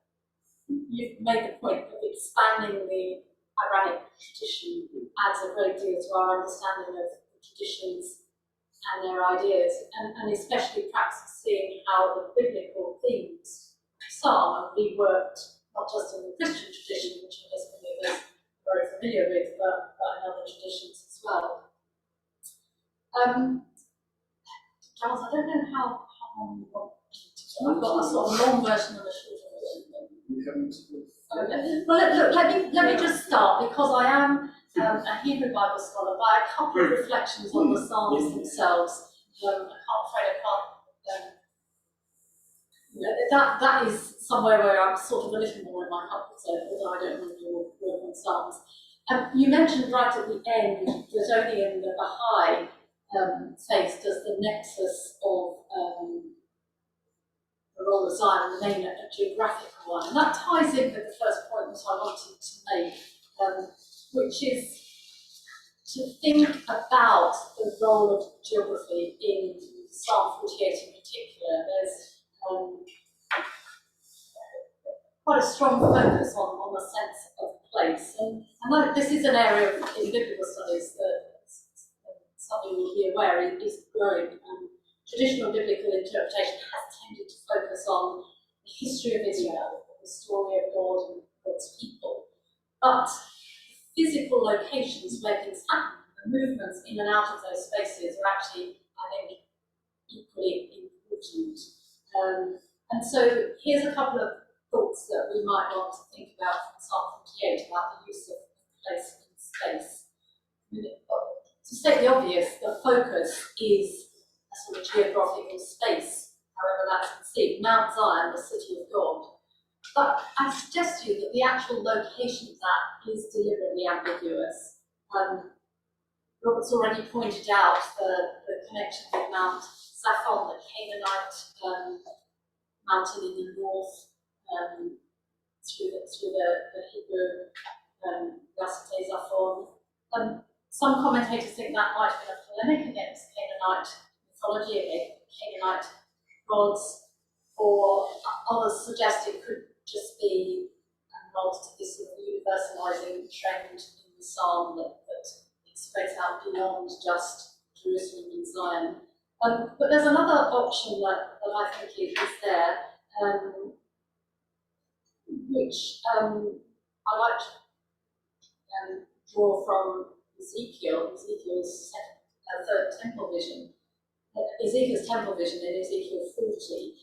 you've made the point of expanding the Abrahamic tradition adds a great deal to our understanding of the traditions and their ideas, and especially perhaps seeing how the biblical themes of Psalm are reworked, not just in the Christian tradition, which I guess many of us are very familiar with, but in other traditions as well. Charles, I don't know how long you want to go. I've got a sort of long version and a shorter version. Okay. Well, look, let me just start, because I am a Hebrew Bible scholar, by a couple of reflections on the Psalms themselves. That is somewhere where I'm sort of a little more in my comfort zone, although I don't really work on Psalms. You mentioned right at the end that only in the Baha'i faith does the nexus of the role of Zion remain a geographical one. And that ties in with the first point that I wanted to make, which is to think about the role of geography in Psalm 48 in particular. There's quite a strong focus on the sense of place. And this is an area in biblical studies that's you will be aware, is growing. Traditional biblical interpretation has tended to focus on the history of Israel, the story of God and God's people. But physical locations where things happen, the movements in and out of those spaces are actually, I think, equally important. And so here's a couple of thoughts that we might want to think about from Psalm 48 about the use of place and space. To state the obvious, the focus is a sort of geographical space, however that's conceived, Mount Zion, the city of God. But I suggest to you that the actual location of that is deliberately ambiguous. Robert's already pointed out the connection with Mount Zaphon, the Canaanite mountain in the north, through the Hebrew Rasate Zaphon. Some commentators think that might have been a polemic against Canaanite mythology, against Canaanite gods, or others suggest it could just be a nod to this sort of universalizing trend in the psalm that it spreads out beyond just Jerusalem and Zion. But there's another option that I think is there, which I like to draw from Ezekiel's third temple vision, Ezekiel's temple vision in Ezekiel 40,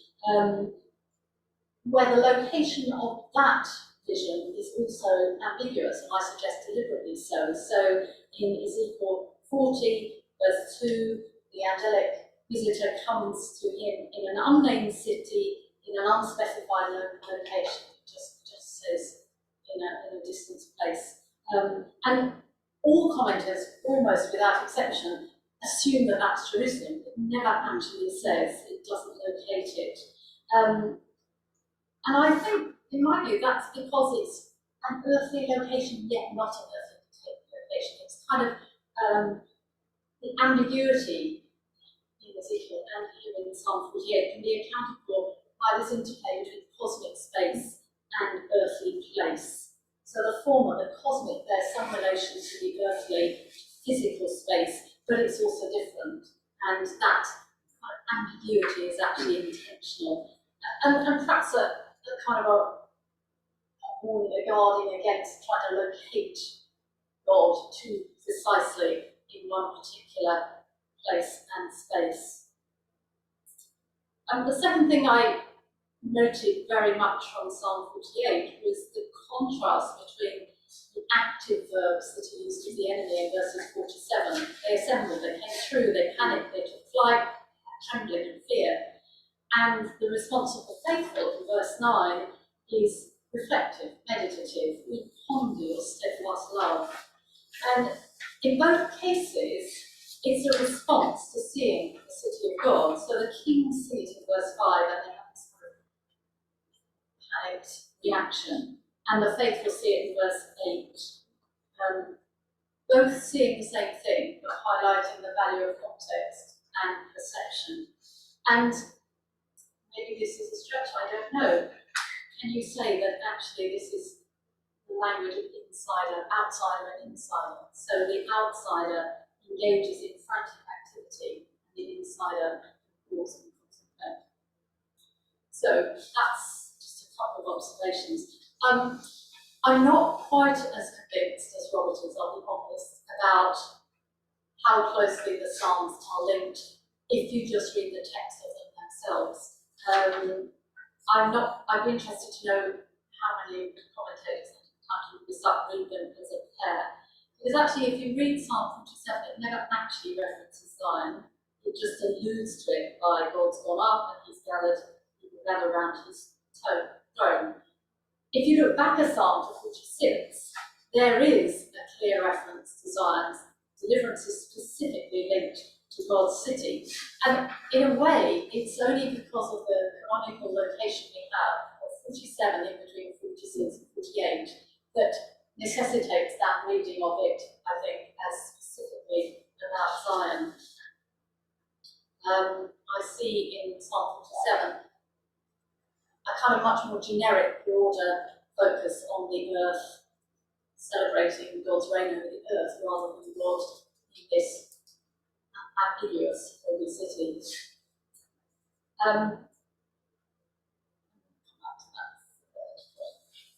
where the location of that vision is also ambiguous, and I suggest deliberately so. So in Ezekiel 40, verse 2, the angelic visitor comes to him in an unnamed city, in an unspecified location. It just says in a distant place. And all commenters, almost without exception, assume that that's Jerusalem. It never actually says, it doesn't locate it. And I think, in my view, that's because it's an earthly location, yet not an earthly location. It's kind of the ambiguity in Ezekiel and here in Psalm 48 can be accounted for by this interplay between cosmic space and earthly place. So the former, the cosmic, there's some relation to the earthly physical space, but it's also different. And that kind of ambiguity is actually intentional. And perhaps a kind of a warning, a guarding against trying to locate God too precisely in one particular place and space. The second thing I noted very much from Psalm 48 was the contrast between the active verbs that are used of the enemy in verses 47. They assembled, they came through, they panicked, they took flight, trembling and fear. And the response of the faithful in verse 9 is reflective, meditative. We ponder your steadfast love. And in both cases, it's a response to seeing the city of God. So the king sees it in verse 5, and they have this kind of panicked reaction. And the faithful see it in verse 8. Both seeing the same thing, but highlighting the value of context and perception. And maybe this is a stretch, I don't know. Can you say that actually this is the language of insider, outsider, and insider? So the outsider engages in frantic activity, and the insider pause and contemplate. So that's just a couple of observations. I'm not quite as convinced as Robert is, I'll be honest, about how closely the Psalms are linked if you just read the text of them themselves. I'd be interested to know how many commentators actually read them as a pair. Because actually, if you read Psalm 47, it never actually references Zion. It just alludes to it by God's gone up and he's gathered around his throne. If you look back at Psalm 46, there is a clear reference to Zion's deliverance is specifically linked to God's city. And in a way, it's only because of the canonical location we have of 47 in between 46 and 48 that necessitates that reading of it, I think, as specifically about Zion. I see in Psalm 47 a kind of much more generic, broader focus on the earth, celebrating God's reign over the earth rather than God in this ambiguous holy city.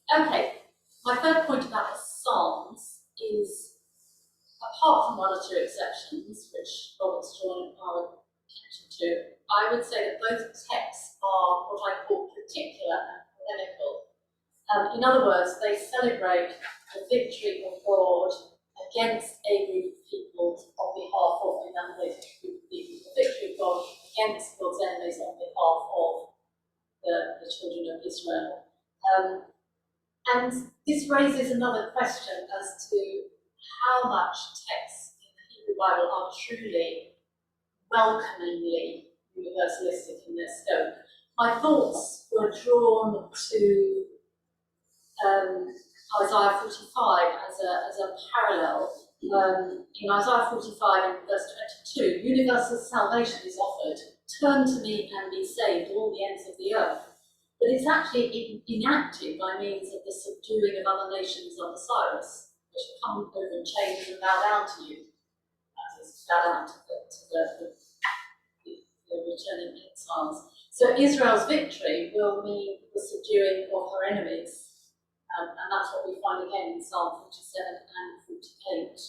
Okay, my third point about the Psalms is, apart from one or two exceptions, which Robert's drawn our attention to, I would say that both texts are what I call particular and polemical. In other words, they celebrate the victory of God against a group of people on behalf of another group of people, the victory of God against God's enemies on behalf of the children of Israel. And this raises another question as to how much texts in the Hebrew Bible are truly welcomingly universalistic in their scope. My thoughts were drawn to Isaiah 45 as a parallel. In Isaiah 45 and verse 22, universal salvation is offered. Turn to me and be saved, all the ends of the earth. But it's actually enacted by means of the subduing of other nations under Cyrus, which come over in chains and bow down to you. That is, bow down to the returning exiles. So Israel's victory will mean the subduing of her enemies. And that's what we find again in Psalm 47 and 48.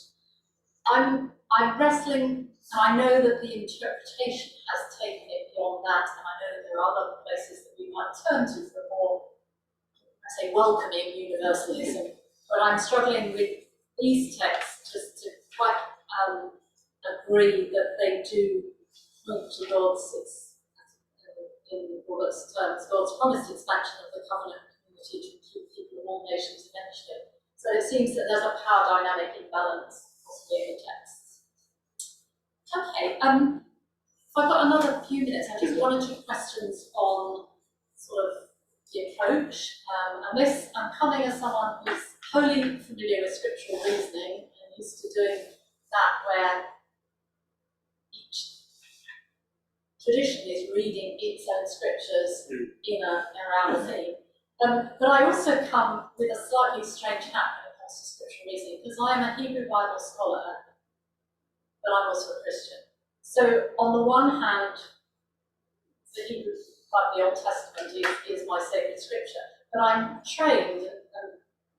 I'm wrestling, and I know that the interpretation has taken it beyond that, and I know that there are other places that we might turn to for more, I say, welcoming universalism. But I'm struggling with these texts just to quite agree that they do point to God's, in Robert's terms, God's promised expansion of the covenant community to include people of all nations eventually. So it seems that there's a power dynamic imbalance possibly in the texts. Okay, so I've got another few minutes. I just one or two questions on sort of the approach. And this, I'm coming as someone who's wholly familiar with scriptural reasoning and used to doing that where each tradition is reading its own scriptures around a theme. But I also come with a slightly strange hat when it comes to scriptural reasoning, because I am a Hebrew Bible scholar, but I'm also a Christian. So on the one hand, the Hebrew, like the Old Testament, is my sacred scripture. But I'm trained, and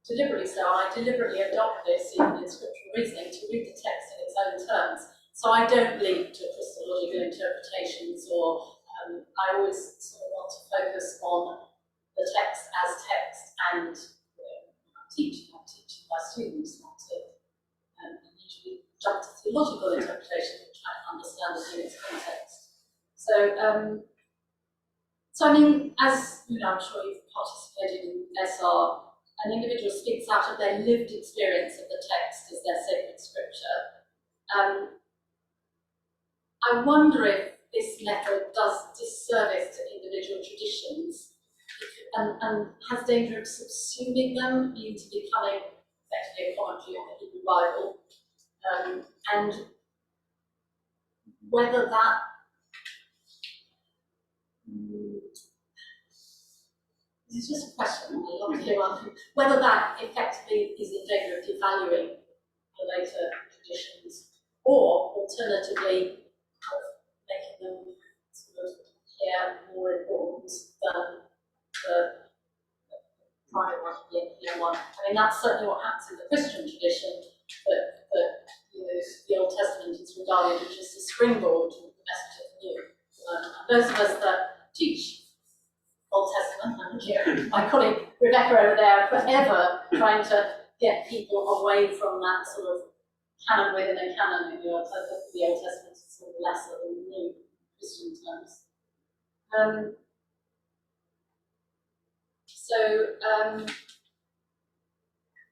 deliberately so, and I deliberately adopt this in scriptural reasoning to read the text in its own terms. So I don't leap to Christological interpretations, or I always sort of want to focus on the text as text, and I'm teaching my students not to usually jump to theological interpretation and try to understand it in its context. So I mean, as you know, I'm sure you've participated in SR, an individual speaks out of their lived experience of the text as their sacred scripture. I wonder if this method does disservice to individual traditions and has danger of subsuming them into becoming effectively a commentary on the Hebrew Bible, and whether that this is just a question, I'd love to hear on whether that effectively is in danger of devaluing the later traditions, or alternatively making them sort of appear more important than the primary one, the one. I mean, that's certainly what happens in the Christian tradition, but you know, the Old Testament is regarded as just a springboard to the message of the New. Those of us that teach Old Testament, and here, my colleague Rebecca over there, are forever trying to get people away from that sort of canon within a canon in the Old Testament is sort of lesser than the New Christian terms.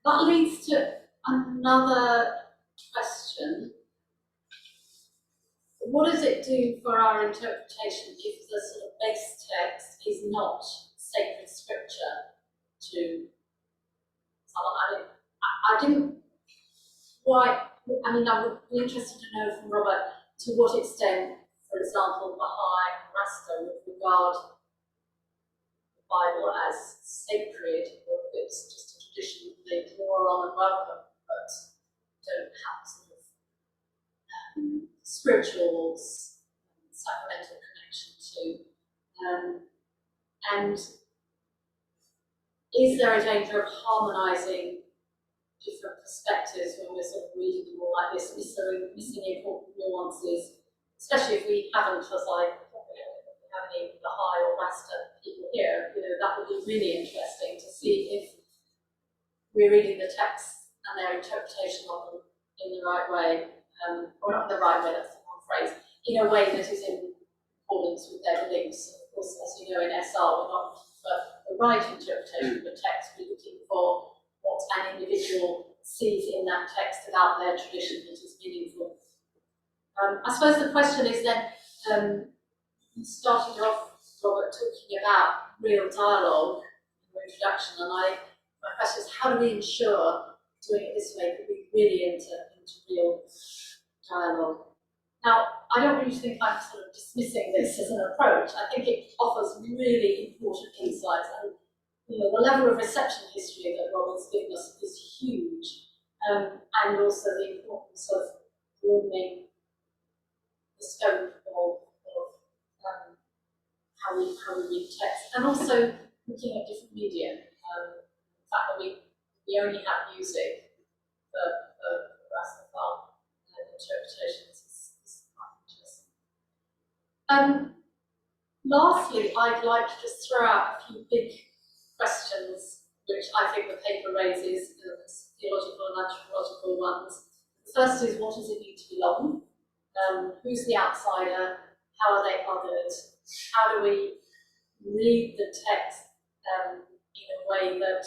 That leads to another question. What does it do for our interpretation if the sort of base text is not sacred scripture to someone? I didn't quite, I mean, I would be interested to know from Robert to what extent, for example, Baha'i and Rasta would regard the Bible as sacred, or if it's just a tradition that they ignore on and welcome, but don't have sort of spiritual, sacramental connection to. And is there a danger of harmonising different perspectives when we're sort of reading them all like this, missing important nuances, especially if we haven't, as I probably have any Baha'i or Western people here, that would be really interesting to see if we're reading the texts and their interpretation of them in the right way, or not in the right way, that's the wrong phrase, in a way that is in accordance with their beliefs. And of course, as you know, in SR, we're not for the right interpretation of the text, we're looking for what an individual sees in that text about their tradition that is meaningful. I suppose the question is then, starting off, Robert, talking about real dialogue in your introduction, and my question is, how do we ensure doing it this way that we really enter into real dialogue? Now, I don't really think I'm sort of dismissing this as an approach. I think it offers really important insights, and the level of reception history that Robert's given us is huge, and also the importance of broadening the scope of how we read text, and also looking at different media. The fact that we only have music for Rastafari interpretations is quite interesting. Lastly, I'd like to just throw out a few big questions which I think the paper raises, theological and anthropological ones. The first is, what does it mean to belong? Who's the outsider? How are they othered? How do we read the text in a way that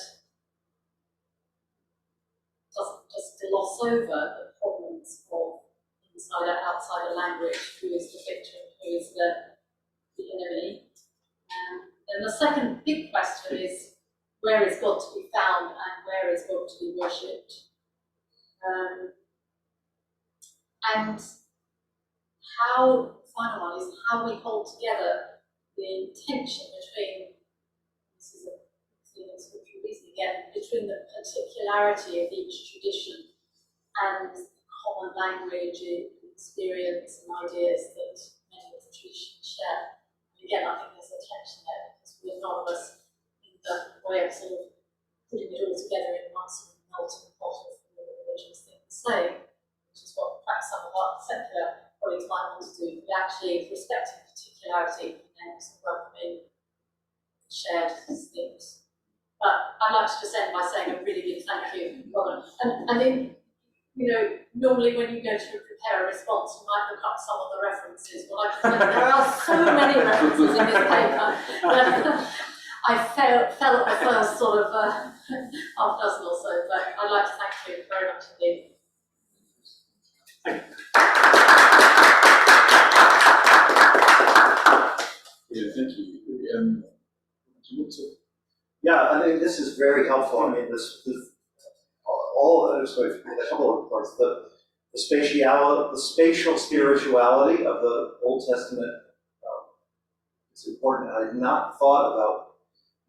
doesn't just gloss over the problems of insider-outsider language? Who is the victim? Who is the enemy? And the second big question is, where is God to be found and where is God to be worshipped? And how, the final one is how we hold together the tension between, this is a scriptural reason again, between the particularity of each tradition and the common language, experience and ideas that many of the traditions share. And again, I think there's a tension there because we're none of us in the way of sort of putting it all together in one sort of melting pot of all the religions think the same, which is what perhaps some of our secular colleagues might want to do, but actually respecting particularity and welcoming shared themes. But I'd like to just end by saying a really big thank you, Robert. And then, normally when you go to prepare a response, you might look up some of the references. Well, I can tell you, there are so many references in this paper that I fell at the first sort of half dozen or so. But I'd like to thank you very much indeed. Yeah, thank you. Do you want to? Yeah, I mean, this is very helpful. I mean, sorry, a couple of points. The spatial spirituality of the Old Testament is important. I had not thought about,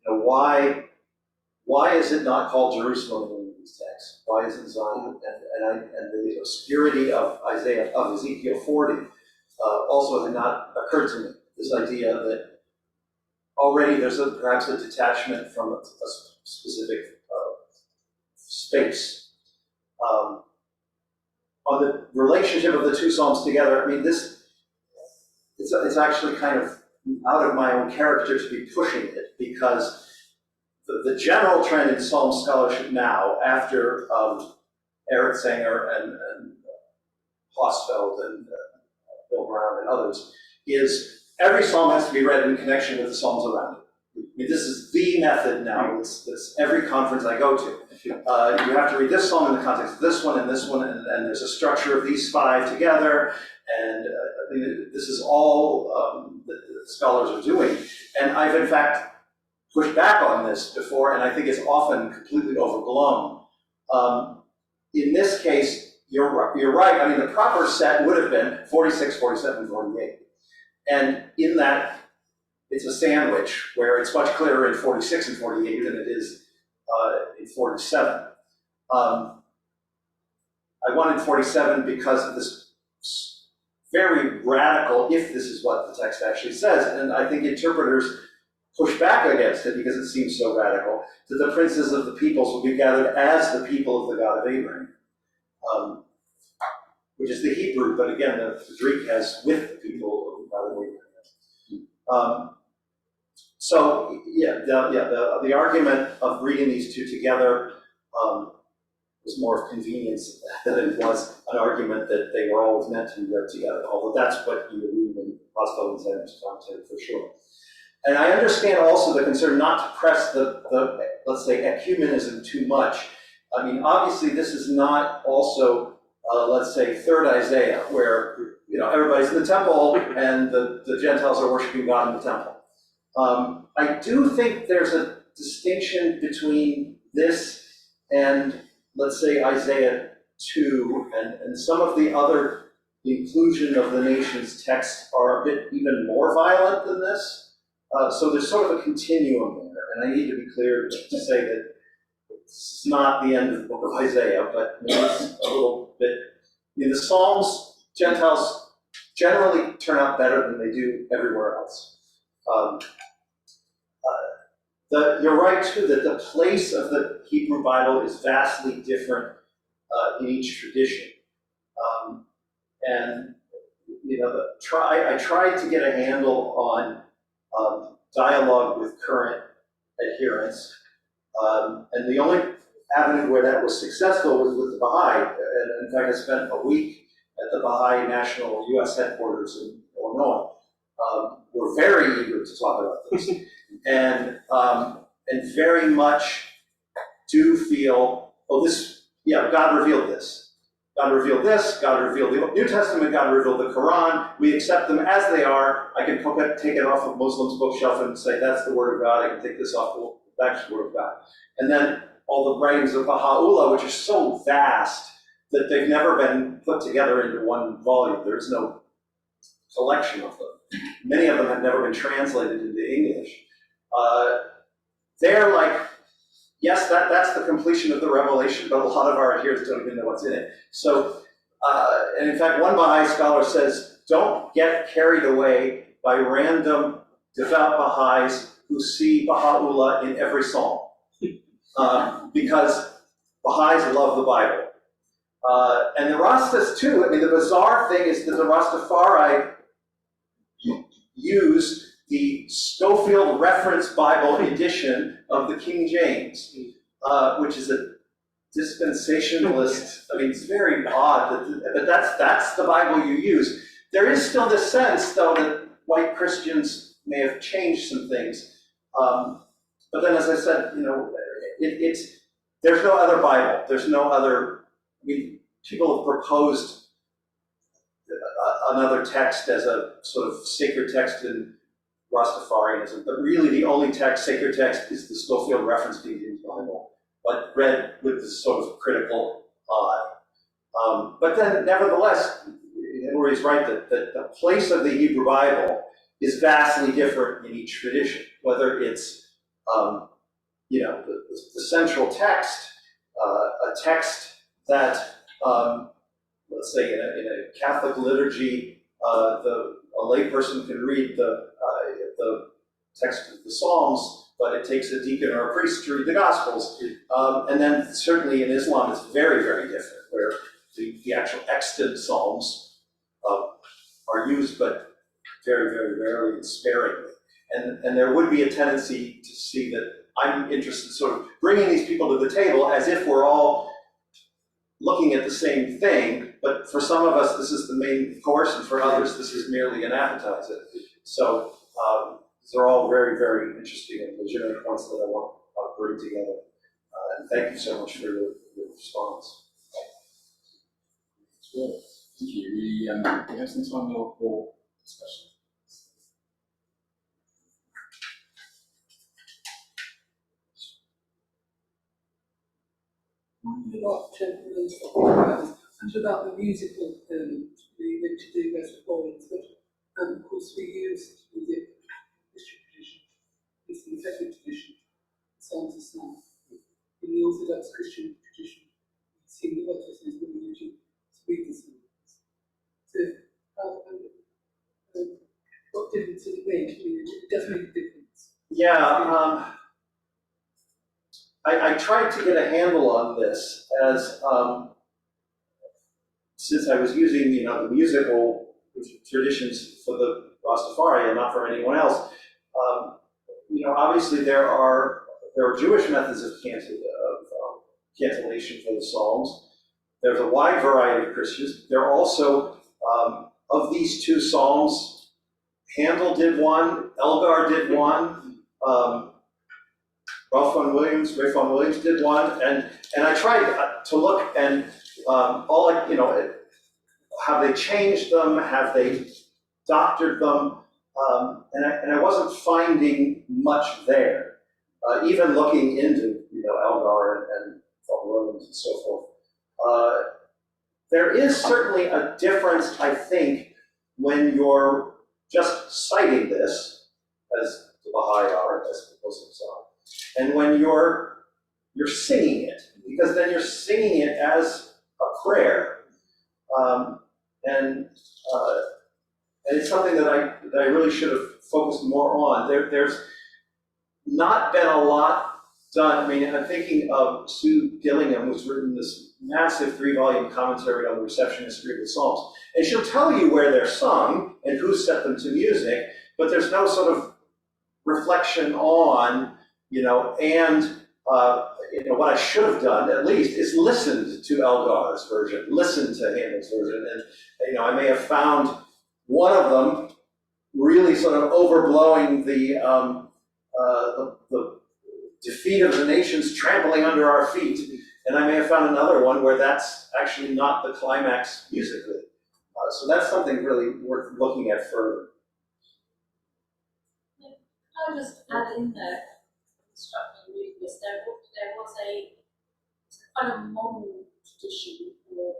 why is it not called Jerusalem in these texts? Why is it Zion? And the obscurity of Ezekiel 40 also had not occurred to me. This idea that already there's perhaps a detachment from a specific space. On the relationship of the two Psalms together, I mean, it's actually kind of out of my own character to be pushing it, because the general trend in Psalm scholarship now, after Eric Sanger and Hosfeld and Bill Brown and others, is every psalm has to be read in connection with the psalms around it. I mean, this is the method now. It's every conference I go to. You have to read this psalm in the context of this one, and there's a structure of these five together, and I mean, this is all that scholars are doing. And I've in fact pushed back on this before, and I think it's often completely overblown. In this case, you're right. I mean, the proper set would have been 46, 47, 48. And in that, it's a sandwich where it's much clearer in 46 and 48 than it is in 47. I wanted 47 because of this very radical if this is what the text actually says. And I think interpreters push back against it because it seems so radical, that the princes of the peoples will be gathered as the people of the God of Abraham, which is the Hebrew, but again, the Greek has with the people of the God of Abraham. So the argument of reading these two together was more of convenience than it was an argument that they were always meant to be read together, although that's what you would read in Roscoe and Sanders' commentary for sure. And I understand also the concern not to press the let's say, ecumenism too much. I mean, obviously this is not also, let's say, third Isaiah, where everybody's in the temple and the Gentiles are worshiping God in the temple. I do think there's a distinction between this and, let's say, Isaiah 2, and some of the other inclusion of the nations texts are a bit even more violent than this. So there's sort of a continuum there, and I need to be clear to say that it's not the end of the book of Isaiah, but maybe it's a little bit. In the Psalms, Gentiles generally turn out better than they do everywhere else. You're right, too, that the place of the Hebrew Bible is vastly different in each tradition. And I tried to get a handle on dialogue with current adherents, and the only avenue where that was successful was with the Baha'i. And in fact, I spent a week at the Baha'i National U.S. headquarters in Illinois. We're very eager to talk about this, and very much do feel, God revealed this. God revealed this, God revealed the New Testament, God revealed the Quran. We accept them as they are. I can take it off of Muslim's bookshelf and say, that's the Word of God. I can take this off the actual Word of God. And then all the writings of Baha'u'llah, which are so vast that they've never been put together into one volume. There's no collection of them. Many of them have never been translated into English. They're like, yes, that's the completion of the revelation, but a lot of our adherents don't even know what's in it. So, and in fact, one Baha'i scholar says, don't get carried away by random devout Baha'is who see Baha'u'llah in every psalm, because Baha'is love the Bible. And the Rastas too. I mean, the bizarre thing is that the Rastafari use the Schofield Reference Bible edition of the King James, which is a dispensationalist. I mean, it's very odd, but that's the Bible you use. There is still this sense, though, that white Christians may have changed some things. But then, as I said, there's no other Bible. There's no other. I mean, people have proposed another text as a sort of sacred text in Rastafarianism, but really the only sacred text is the Schofield Reference King James Bible, but read with this sort of critical eye. But then, nevertheless, Henry's right that the place of the Hebrew Bible is vastly different in each tradition, whether it's the central text, a text that, let's say, in a Catholic liturgy, a layperson can read the text of the Psalms, but it takes a deacon or a priest to read the Gospels. And then certainly in Islam, it's very, very different, where the actual extant Psalms are used, but very, very rarely and sparingly. And there would be a tendency to see that I'm interested in sort of bringing these people to the table as if we're all looking at the same thing, but for some of us, this is the main course, and for others, this is merely an appetizer. So these are all very, very interesting and legitimate points that I want to bring together. And thank you so much for your response. Good. Thank you. We have some time for discussion. About gentlemen's programs and about the musical we meant to do best performance, but of course we use music Christian tradition, it's the Interfaith tradition, Psalms of Psalms. In the Orthodox Christian tradition, we sing the verses when we usually read the Psalms. So Yeah, I tried to get a handle on this as, since I was using, the musical traditions for the Rastafari and not for anyone else. Obviously there are Jewish methods of cantillation for the Psalms. There's a wide variety of Christians. There are also, of these two Psalms, Handel did one, Elgar did one, Ralph Vaughan Williams did one, and I tried to look and have they changed them? Have they doctored them? And I wasn't finding much there. Even looking into Elgar and Vaughan Williams and so forth. There is certainly a difference, I think, when you're just citing this, as the Baha'i are, as the Muslims are, and when you're singing it, because then you're singing it as a prayer, and it's something that I really should have focused more on. There's not been a lot done. I mean, I'm thinking of Sue Gillingham, who's written this massive 3-volume commentary on the reception history of the Psalms, and she'll tell you where they're sung and who set them to music, but there's no sort of reflection on, what I should have done, at least, is listened to Elgar's version, listened to Handel's version, and I may have found one of them really sort of overblowing the defeat of the nations trampling under our feet, and I may have found another one where that's actually not the climax musically. So that's something really worth looking at further. I just add in there, struck me reading this, there was a kind of modern tradition of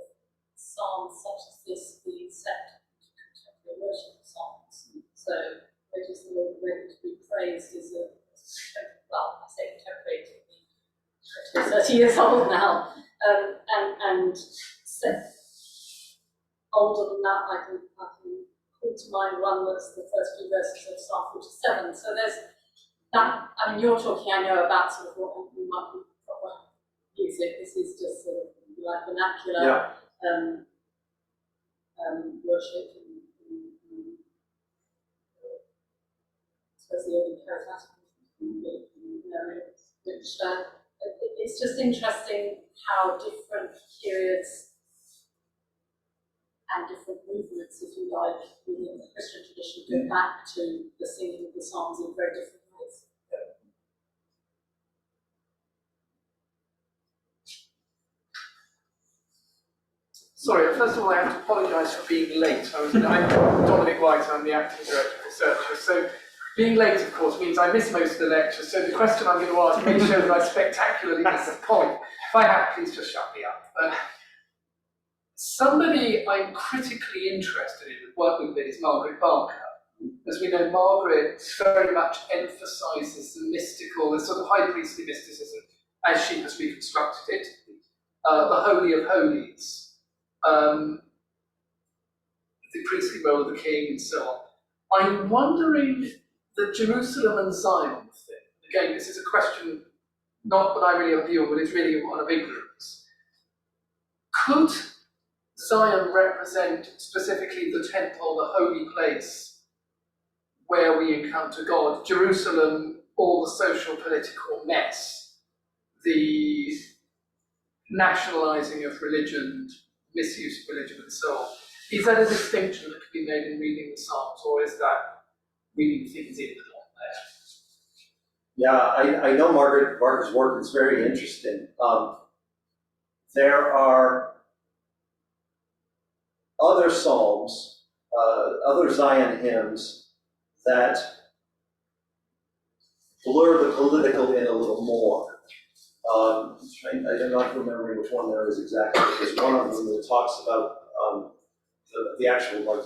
psalms such as this being set into contemporary worship songs. So, it is the Lord ready to be praised is I say contemporary, to be 30 years old now, and set older than that, I can call to mind one that's the first few verses of Psalm 47. So there's that. I mean, you're talking, I know, about sort of what we might be proper music. This is just sort of like vernacular worship and I suppose the early charismatic areas, which it's just interesting how different periods and different movements, if you like, within the Christian tradition go back to the singing of the Psalms in very different ways. Sorry, first of all, I have to apologise for being late. I'm Dominic White, I'm the acting director of researcher. So being late, of course, means I miss most of the lecture. So the question I'm going to ask may show that I spectacularly miss the point. If I have, please just shut me up. Somebody I'm critically interested in working with is Margaret Barker. As we know, Margaret very much emphasises the mystical, the sort of high priestly mysticism, as she has reconstructed it, the Holy of Holies, the priestly role of the king, and so on. I'm wondering the Jerusalem and Zion thing. Again, this is a question not that I really have a view on, but it's really one of ignorance. Could Zion represent specifically the temple, the holy place where we encounter God? Jerusalem, all the social political mess, the nationalising of religion, misuse of religion and so on. Is that a distinction that can be made in reading the Psalms, or is that reading things in that aren't there? Yeah, I know Margaret's work is very interesting. There are other psalms, other Zion hymns that blur the political in a little more. I'm not remembering which one there is exactly. There's one of them that talks about the actual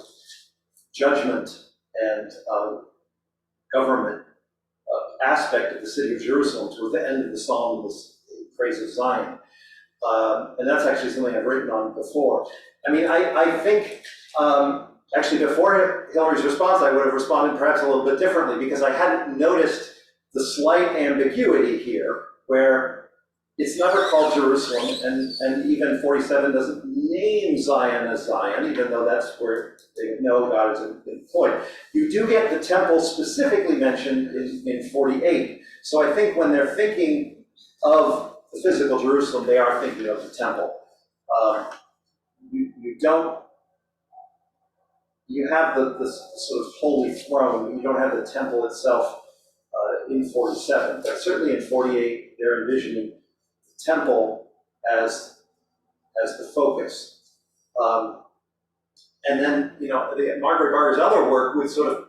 judgment and government aspect of the city of Jerusalem toward the end of the psalm in this praise of Zion. And that's actually something I've written on before. I mean, I think, actually before Hillary's response, I would have responded perhaps a little bit differently, because I hadn't noticed the slight ambiguity here, where it's never called Jerusalem, and even 47 doesn't name Zion as Zion, even though that's where they know God is employed. You do get the temple specifically mentioned in 48. So I think when they're thinking of the physical Jerusalem, they are thinking of the temple. You have the sort of holy throne, you don't have the temple itself in 47, but certainly in 48, they're envisioning the temple as the focus. And then, Margaret Garner's other work would sort of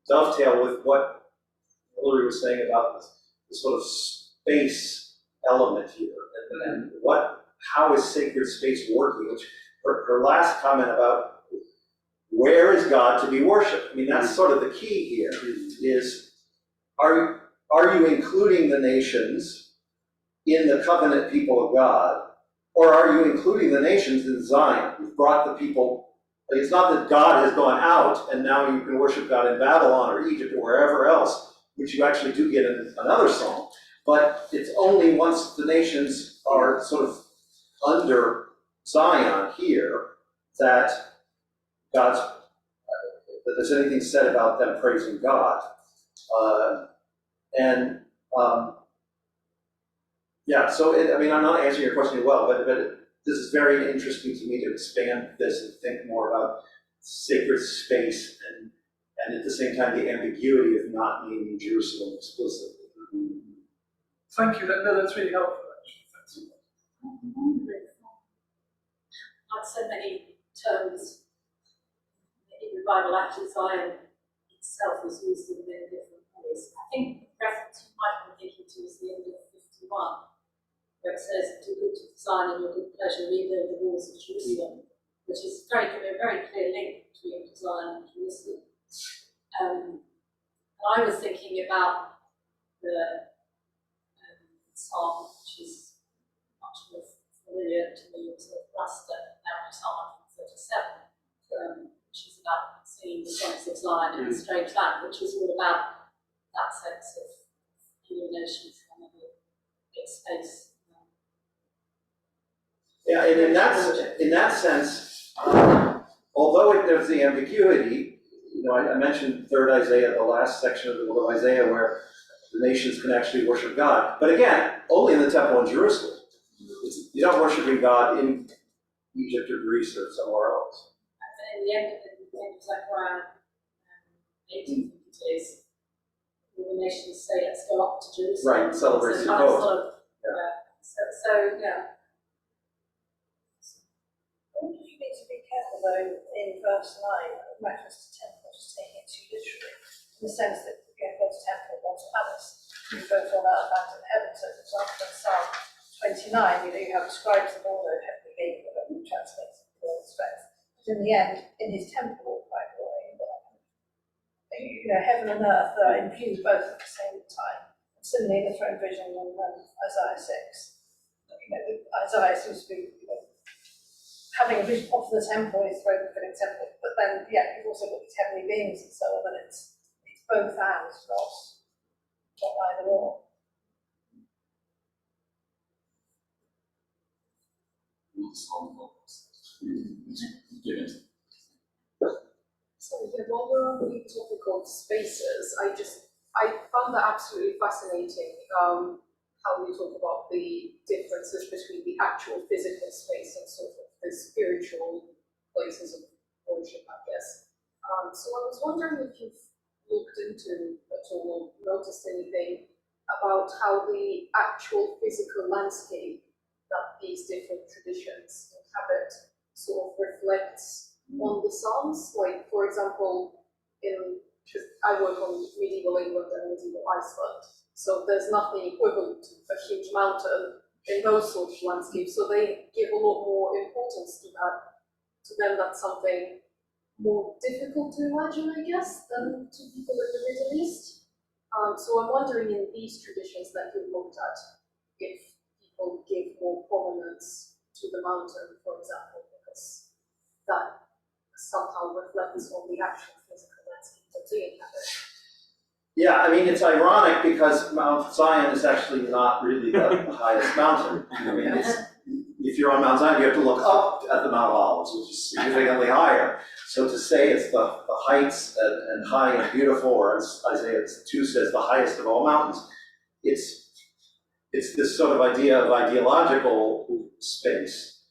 dovetail with what Hillary was saying about the sort of space element here, and how is sacred space working, which her last comment about where is God to be worshipped? I mean, that's sort of the key here, is are you including the nations in the covenant people of God, or are you including the nations in Zion? You've brought the people, like, it's not that God has gone out and now you can worship God in Babylon or Egypt or wherever else, which you actually do get in another psalm, but it's only once the nations are sort of under Zion here that that there's anything said about them praising God. So I'm not answering your question well, but this is very interesting to me to expand this and think more about sacred space and at the same time the ambiguity of not naming Jerusalem explicitly. Thank you, that's really helpful, actually. I'm wondering, like so many terms in the Bible, actually Zion itself is used in many different ways. I think the reference you might be thinking to is the end of 51, where it says, "Do good to Zion in your good pleasure, rebuild the walls of Jerusalem," which is a very clear link between Zion and Jerusalem. And I was thinking about the psalm, which is much more familiar to me, sort of Raster, now Psalm 37, which is about singing the songs of Zion in a strange land, which is all about that sense of alienation from a big space. Yeah, and in that sense, although there's the ambiguity, I mentioned 3rd Isaiah, the last section of the book of Isaiah, where the nations can actually worship God. But again, only in the temple in Jerusalem. You're not worshiping God in Egypt or Greece or somewhere else. And then in the end of Zechariah 18, it is, all the nations say, "Let's go up to Jerusalem." Right, celebrate So Sukkot. Yeah. I wonder if you need to be careful though in verse 9, reference to temple, just taking it too literally, in the sense that God's temple, God's palace, you both on earth and in heaven. So for example in Psalm 29, you have describes the Lord of heavenly being, but it translates in all respects. But in the end, in his temple, by the way, heaven and earth are infused both at the same time. And similarly, in the throne vision in Isaiah 6, Isaiah seems to be having a vision of the temple, his throne filling temple, but then, you've also got these heavenly beings and so on, and it's both and, not either or. So while we're on the topic of spaces, I found that absolutely fascinating, how we talk about the differences between the actual physical space and sort of the spiritual places of worship, I guess. So I was wondering if you've looked into at all, noticed anything about how the actual physical landscape that these different traditions inhabit sort of reflects on the Psalms. Like, for example, I work on medieval England and medieval Iceland, so there's nothing equivalent to a huge mountain in those sort of landscapes, so they give a lot more importance to that. To them, that's something more difficult to imagine, I guess, than to people in the Middle East. So I'm wondering, in these traditions that you've looked at, if people give more prominence to the mountain, for example, because that somehow reflects on the actual physical landscape that they inhabit. Yeah, I mean, it's ironic because Mount Zion is actually not really the highest mountain. I mean, if you're on Mount Zion, you have to look up at the Mount of Olives, which is significantly higher. So to say it's the heights and high and beautiful, or as Isaiah 2 says, the highest of all mountains, it's this sort of idea of ideological space.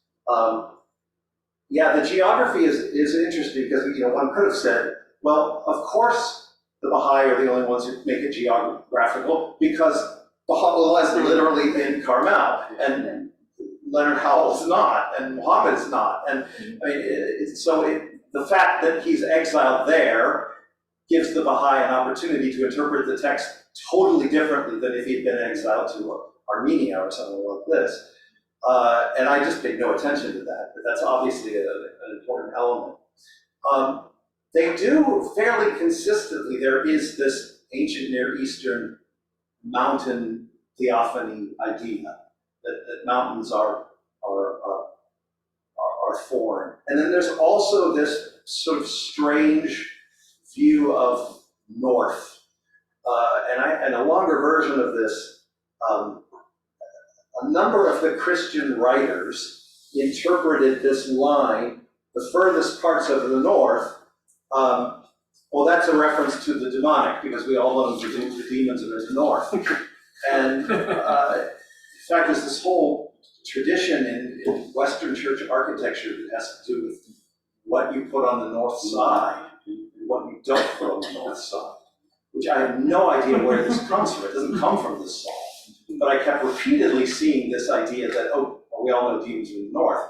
Yeah, the geography is interesting because, one could have said, well, of course the Baha'i are the only ones who make it geographical because Baha'u'llah is literally in Carmel, and Leonard Howell's not, and Muhammad is not. And I mean, the fact that he's exiled there gives the Baha'i an opportunity to interpret the text totally differently than if he'd been exiled to Armenia or something like this. And I just paid no attention to that, but that's obviously an important element. They do fairly consistently, there is this ancient Near Eastern mountain theophany idea, that mountains are foreign. And then there's also this sort of strange view of north. And a longer version of this, a number of the Christian writers interpreted this line, the furthest parts of the north. Well, that's a reference to the demonic, because we all know the demons are in the north. And in fact, there's this whole tradition in Western church architecture that has to do with what you put on the north side and what you don't put on the north side, which I have no idea where this comes from. It doesn't come from this psalm. But I kept repeatedly seeing this idea that, we all know demons are in the north.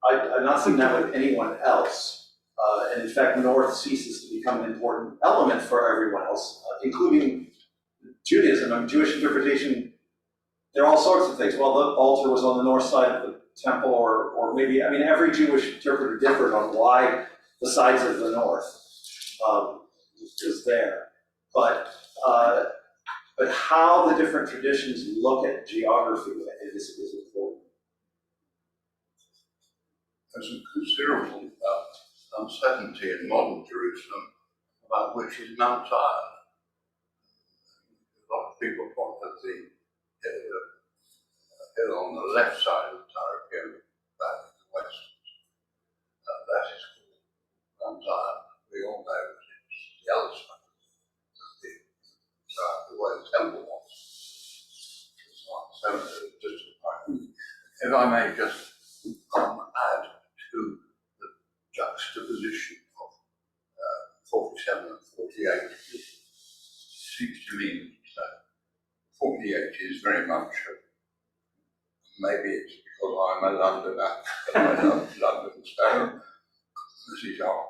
I've not seen that with anyone else. And in fact, north ceases to become an important element for everyone else, including Judaism. I mean, Jewish interpretation, there are all sorts of things. Well, the altar was on the north side of the temple, or maybe, I mean, every Jewish interpreter differed on why the sides of the north is there. But how the different traditions look at geography is important. There's a considerable uncertainty in modern Jerusalem about which is Mount Zion. A lot of people point at the hill on the left side of the Tower of Pisa, back in the west. That is called Mount Zion. We all know that it's the other side of the way the temple was. So, if I may just add to the juxtaposition of 47 and 48, seems to me that 48 is very much, maybe it's because I'm a Londoner, and I love London, so this is our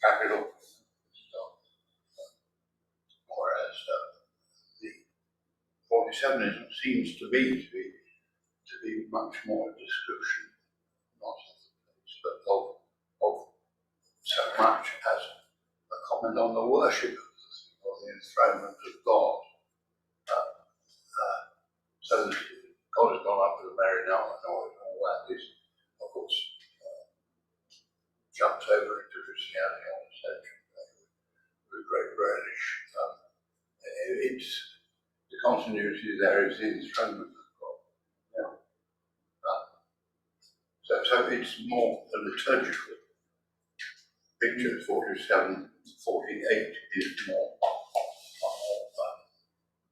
capital. Whereas the 47 seems to be much more a description, not of the place, but of so much as a comment on the worship of the enthronement of God. So that God has gone up with Mary now, and all that is, of course, jumps over into Christianity on the century with great relish. It's the continuity there is the enthronement of God. Yeah. So it's more a liturgical picture. 47, 48 is more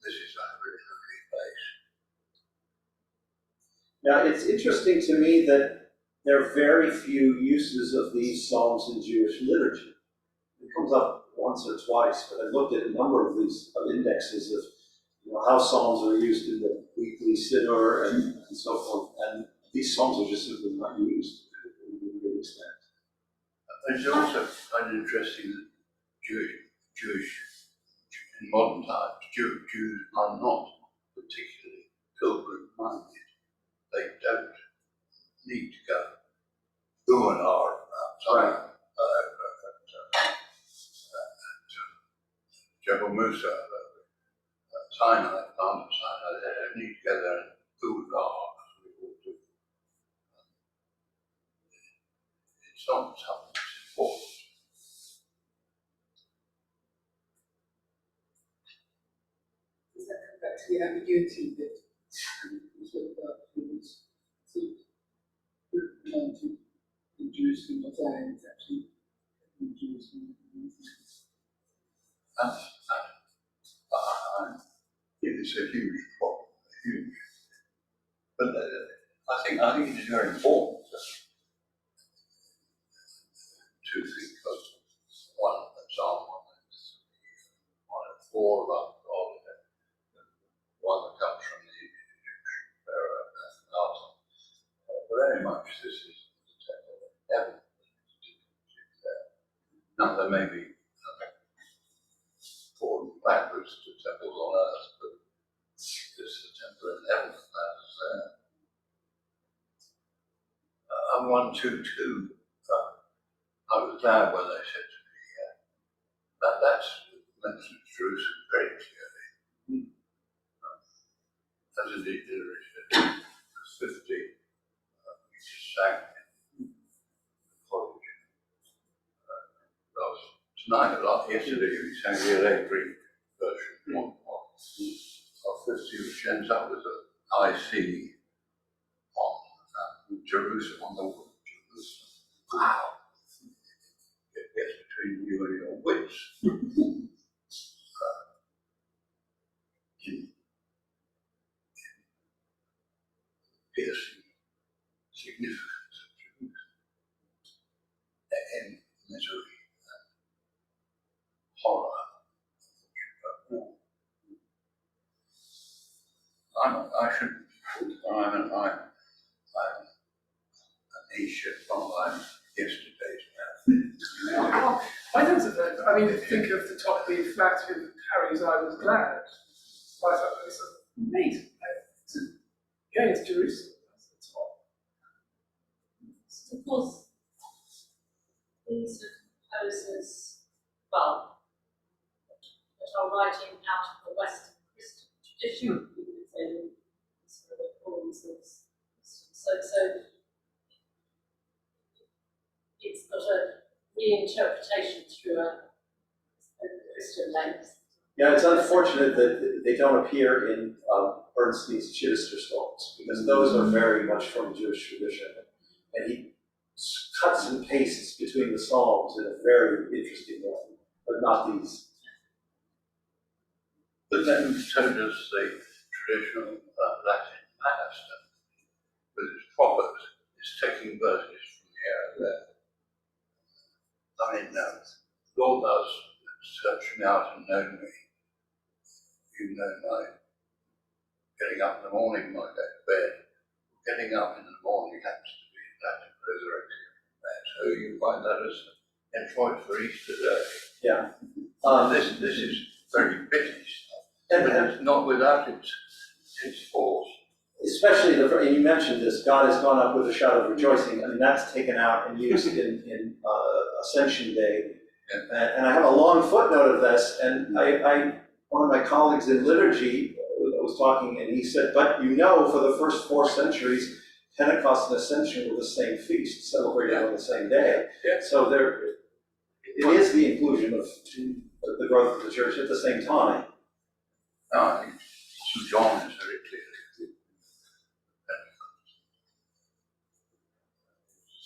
this is a really lovely place. Now, it's interesting to me that there are very few uses of these psalms in Jewish liturgy. It comes up once or twice, but I've looked at a number of these indexes of how psalms are used in the weekly siddur and so forth, and these psalms are just simply not used to a great extent. It's also kind of interesting that Jewish in modern times, Jews are not particularly pilgrim-minded. They don't need to go who and are outside Jebel Musa, Sinai, Mount Sinai. They don't need to go there and who and are as we all do. It's not something that's important. the ambiguity that was about humans. So, trying to introduce them not saying it's actually introduce them. It is a huge problem, huge. But I think it is very important to think of one example, one and four about God, one that comes from the Egyptian pharaoh Akhenaten. Very much this is the temple of heaven. Now there may be forward backwards to temples on earth, but this is the temple in heaven that is there. And 122, I was glad when they said to me that's mentioned Jerusalem very clearly. As indeed the original 50, we just sang in the college. Tonight, yesterday, we sang the Allegri version of 50, which ends up with an IC on Jerusalem, on the word Jerusalem. Wow! It gets between you and your wits. In piercing significance of Jerusalem, and misery and horror. I shouldn't. I'm an Asian from my yesterday's man. I think it's a, I mean, think of the top of the flat in Harry's I Was Glad. Right up there, so amazing. Yeah, it's Jerusalem. That's the top. Of course, these are composers, well, that are writing out of the Western Christian tradition, in sort of the forms of so it's got a reinterpretation through a Christian lens. Yeah, it's unfortunate that they don't appear in Bernstein's Chittister songs, because those are very much from Jewish tradition. And he cuts and pastes between the psalms in a very interesting way, but not these. But then so does the traditional Latin Mass, with its prophets, it's taking verses from here and there. I mean, Lord does search me out and know me. You know my getting up in the morning, my go to bed. Getting up in the morning happens to be Latin resurrection. So you find that as employed for Easter Day. Yeah. This is very bitty stuff, but it's not without its force. Especially, and you mentioned this, God has gone up with a shout of rejoicing. I mean, that's taken out and used in Ascension Day. Yeah. And I have a long footnote of this, and one of my colleagues in liturgy was talking, and he said, but you know, for the first 4 centuries, Pentecost and Ascension were the same feast, celebrated on the same day. Yeah. So it is the inclusion of the growth of the church at the same time. I think St. John is very clear.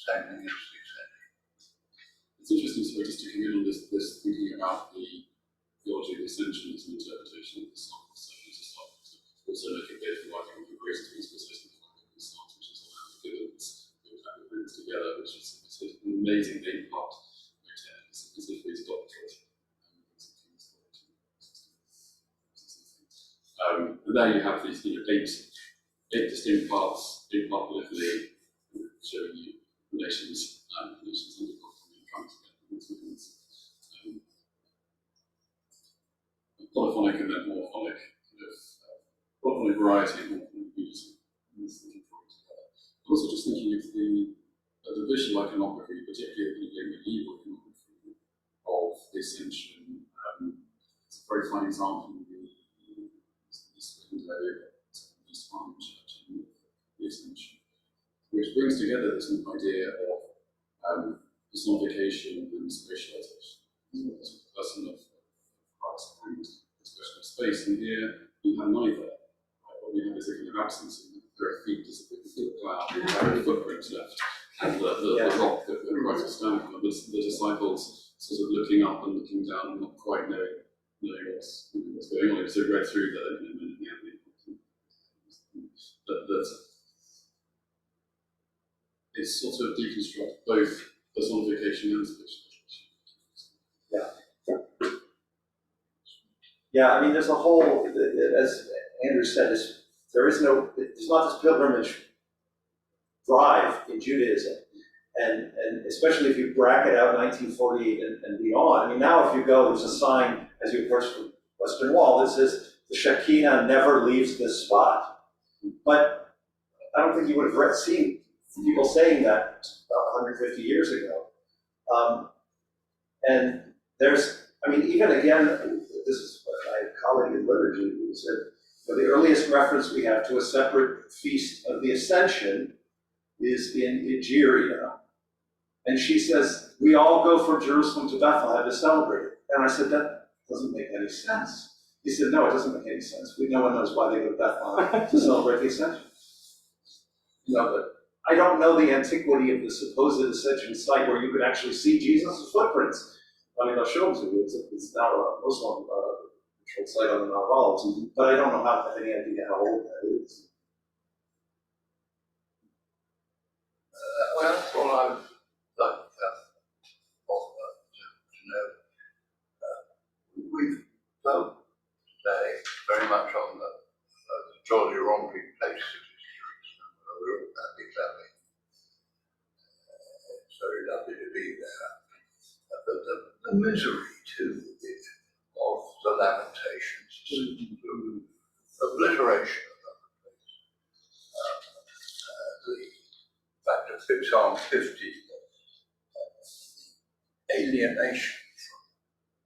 Same thing as he said. It's interesting, so just to come in on this thinking about the theology of the Ascension as an interpretation of the Psalms. So just also look at the writing of the greatest piece of assessment of the Psalms, which is allowed to give it brings together, which is an amazing thing part specifically to doctorate. And there you have these 8 distinct parts, in part polyphony, showing you relations and God coming together. Polyphonic and then monophonic, polyphonic variety and monophonic unity. Also, just thinking of the visual iconography, particularly the medieval iconography of the Ascension. It's a very fine example of the East Window, East Farm Church, and the Ascension, which brings together this idea of personification and spatialization. It's a person of Christ and expression of space, and here you have neither. of absence, and their feet disappear into the cloud, and their footprints left, and the rock that Christ was standing on, the disciples sort of looking up and looking down and not quite knowing what's going on. So read through that it's sort of deconstruct both personification and spiritualization. Yeah, I mean, there's a whole, as Andrew said, there's not this pilgrimage drive in Judaism. And especially if you bracket out 1948 and beyond. I mean, now if you go, there's a sign as you approach the Western Wall that says, the Shekinah never leaves this spot. But I don't think you would have seen people saying that 150 years ago. And there's, I mean, even again, this is what my colleague in liturgy who said, the earliest reference we have to a separate feast of the Ascension is in Egeria. And she says, we all go from Jerusalem to Bethlehem to celebrate it. And I said, that doesn't make any sense. He said, no, it doesn't make any sense. No one knows why they go to Bethlehem to celebrate the Ascension. But I don't know the antiquity of the supposed Ascension site where you could actually see Jesus' footprints. I mean, I'll show them to you. It's now a Muslim controlled site on the Mount of Olives, but I don't know any idea how old that is. Well, that's all I would like to know. We've felt today very much on the jolly romping place that is Jerusalem. We're all happy, clapping. It's very lovely to be there. But the misery too of the lamentations, the obliteration of that place, the fact of Psalm 50, alienation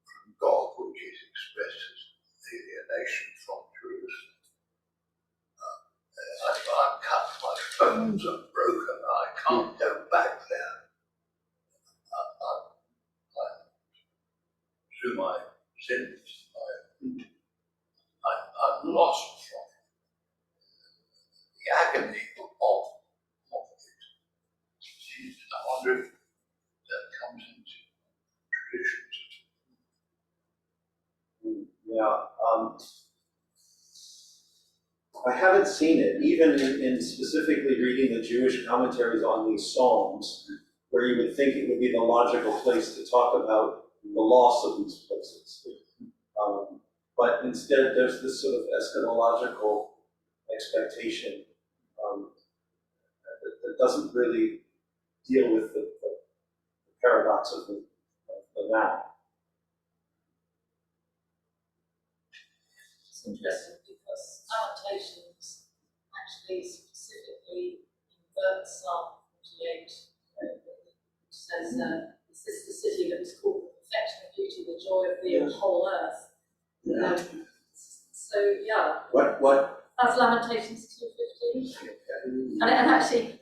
from God, which is expressed as alienation from Jerusalem. I'm cut, my bones are broken, I can't go back there. Through my sins, I'm lost from the agony of it. I wonder if that comes into traditions. I haven't seen it, even in specifically reading the Jewish commentaries on these Psalms, where you would think it would be the logical place to talk about the loss of these places. But instead, there's this sort of eschatological expectation that doesn't really deal with the paradox of the now. It's interesting because Lamentations actually specifically invert Psalm 48, which says, this is the city that is called the perfection of beauty, the joy of the whole earth. So yeah. What? That's Lamentations 2:15. And actually, if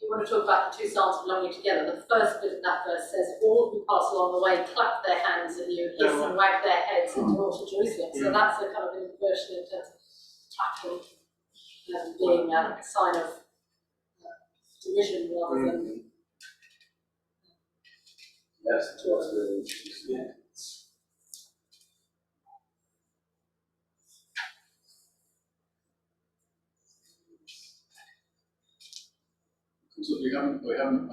you want to talk about the two Psalms belonging together, the first bit of that verse says, all who pass along the way clap their hands and you hiss and wag their heads into all to Jerusalem. So that's a kind of inversion in terms of clapping being a sign of derision rather than. Yes, that's really interesting. Yeah. So I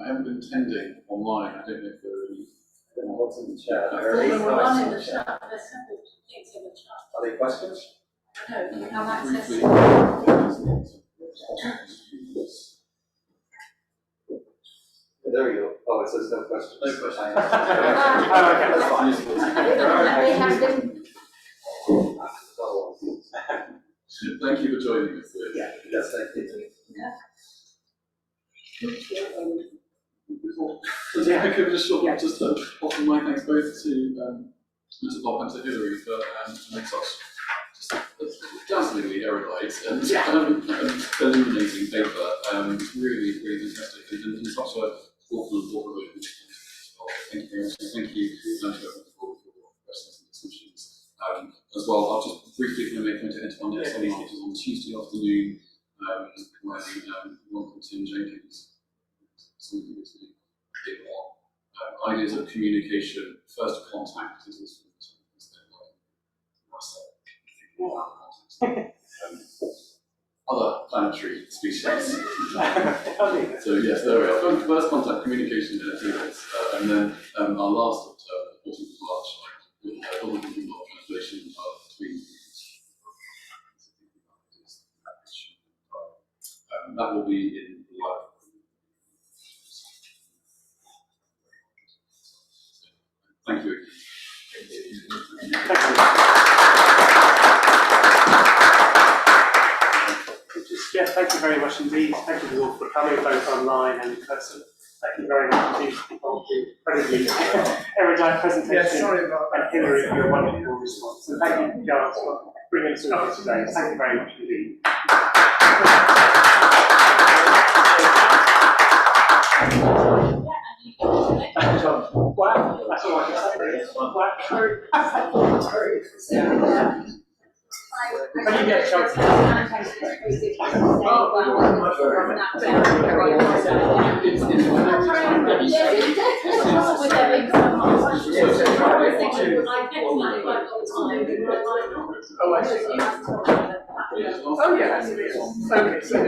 haven't been tending online. I don't know if there are any. I don't know what's in the chat. There were one in the chat. There's several things in the chat. Are there questions? No, do you have access? There we go. Oh, it says no questions. No questions. That's fine. They have been. Thank you for joining us. Yeah, yes, thank you. Yeah. So I could just offer my thanks both to Mr. Bob and to Hilary for doing such dazzlingly erudite and illuminating paper. Really, really fantastic and such a thoughtful and thought-provoking. Thank you very much. Thank you to everyone for your questions and discussions as well. just briefly if I may comment into our next meeting, which is on Tuesday afternoon, where one called Tim Jenkins, something that's big on ideas of communication, first contact is also other planetary species. So yes, there we are. First contact, communication, and achievements, and then our last of 14th of March, double translation between that will be in the live. Thank you. Yes, thank you very much indeed. Thank you all for coming, both online and in person. Thank you very much indeed for the incredibly erudite presentation. Yeah, sorry about that. And Hilary for your wonderful response. And thank you, Giles, for bringing us all today. Thank you very much indeed. Wow, that's all I can say. When you get a chance. Oh yeah, okay, so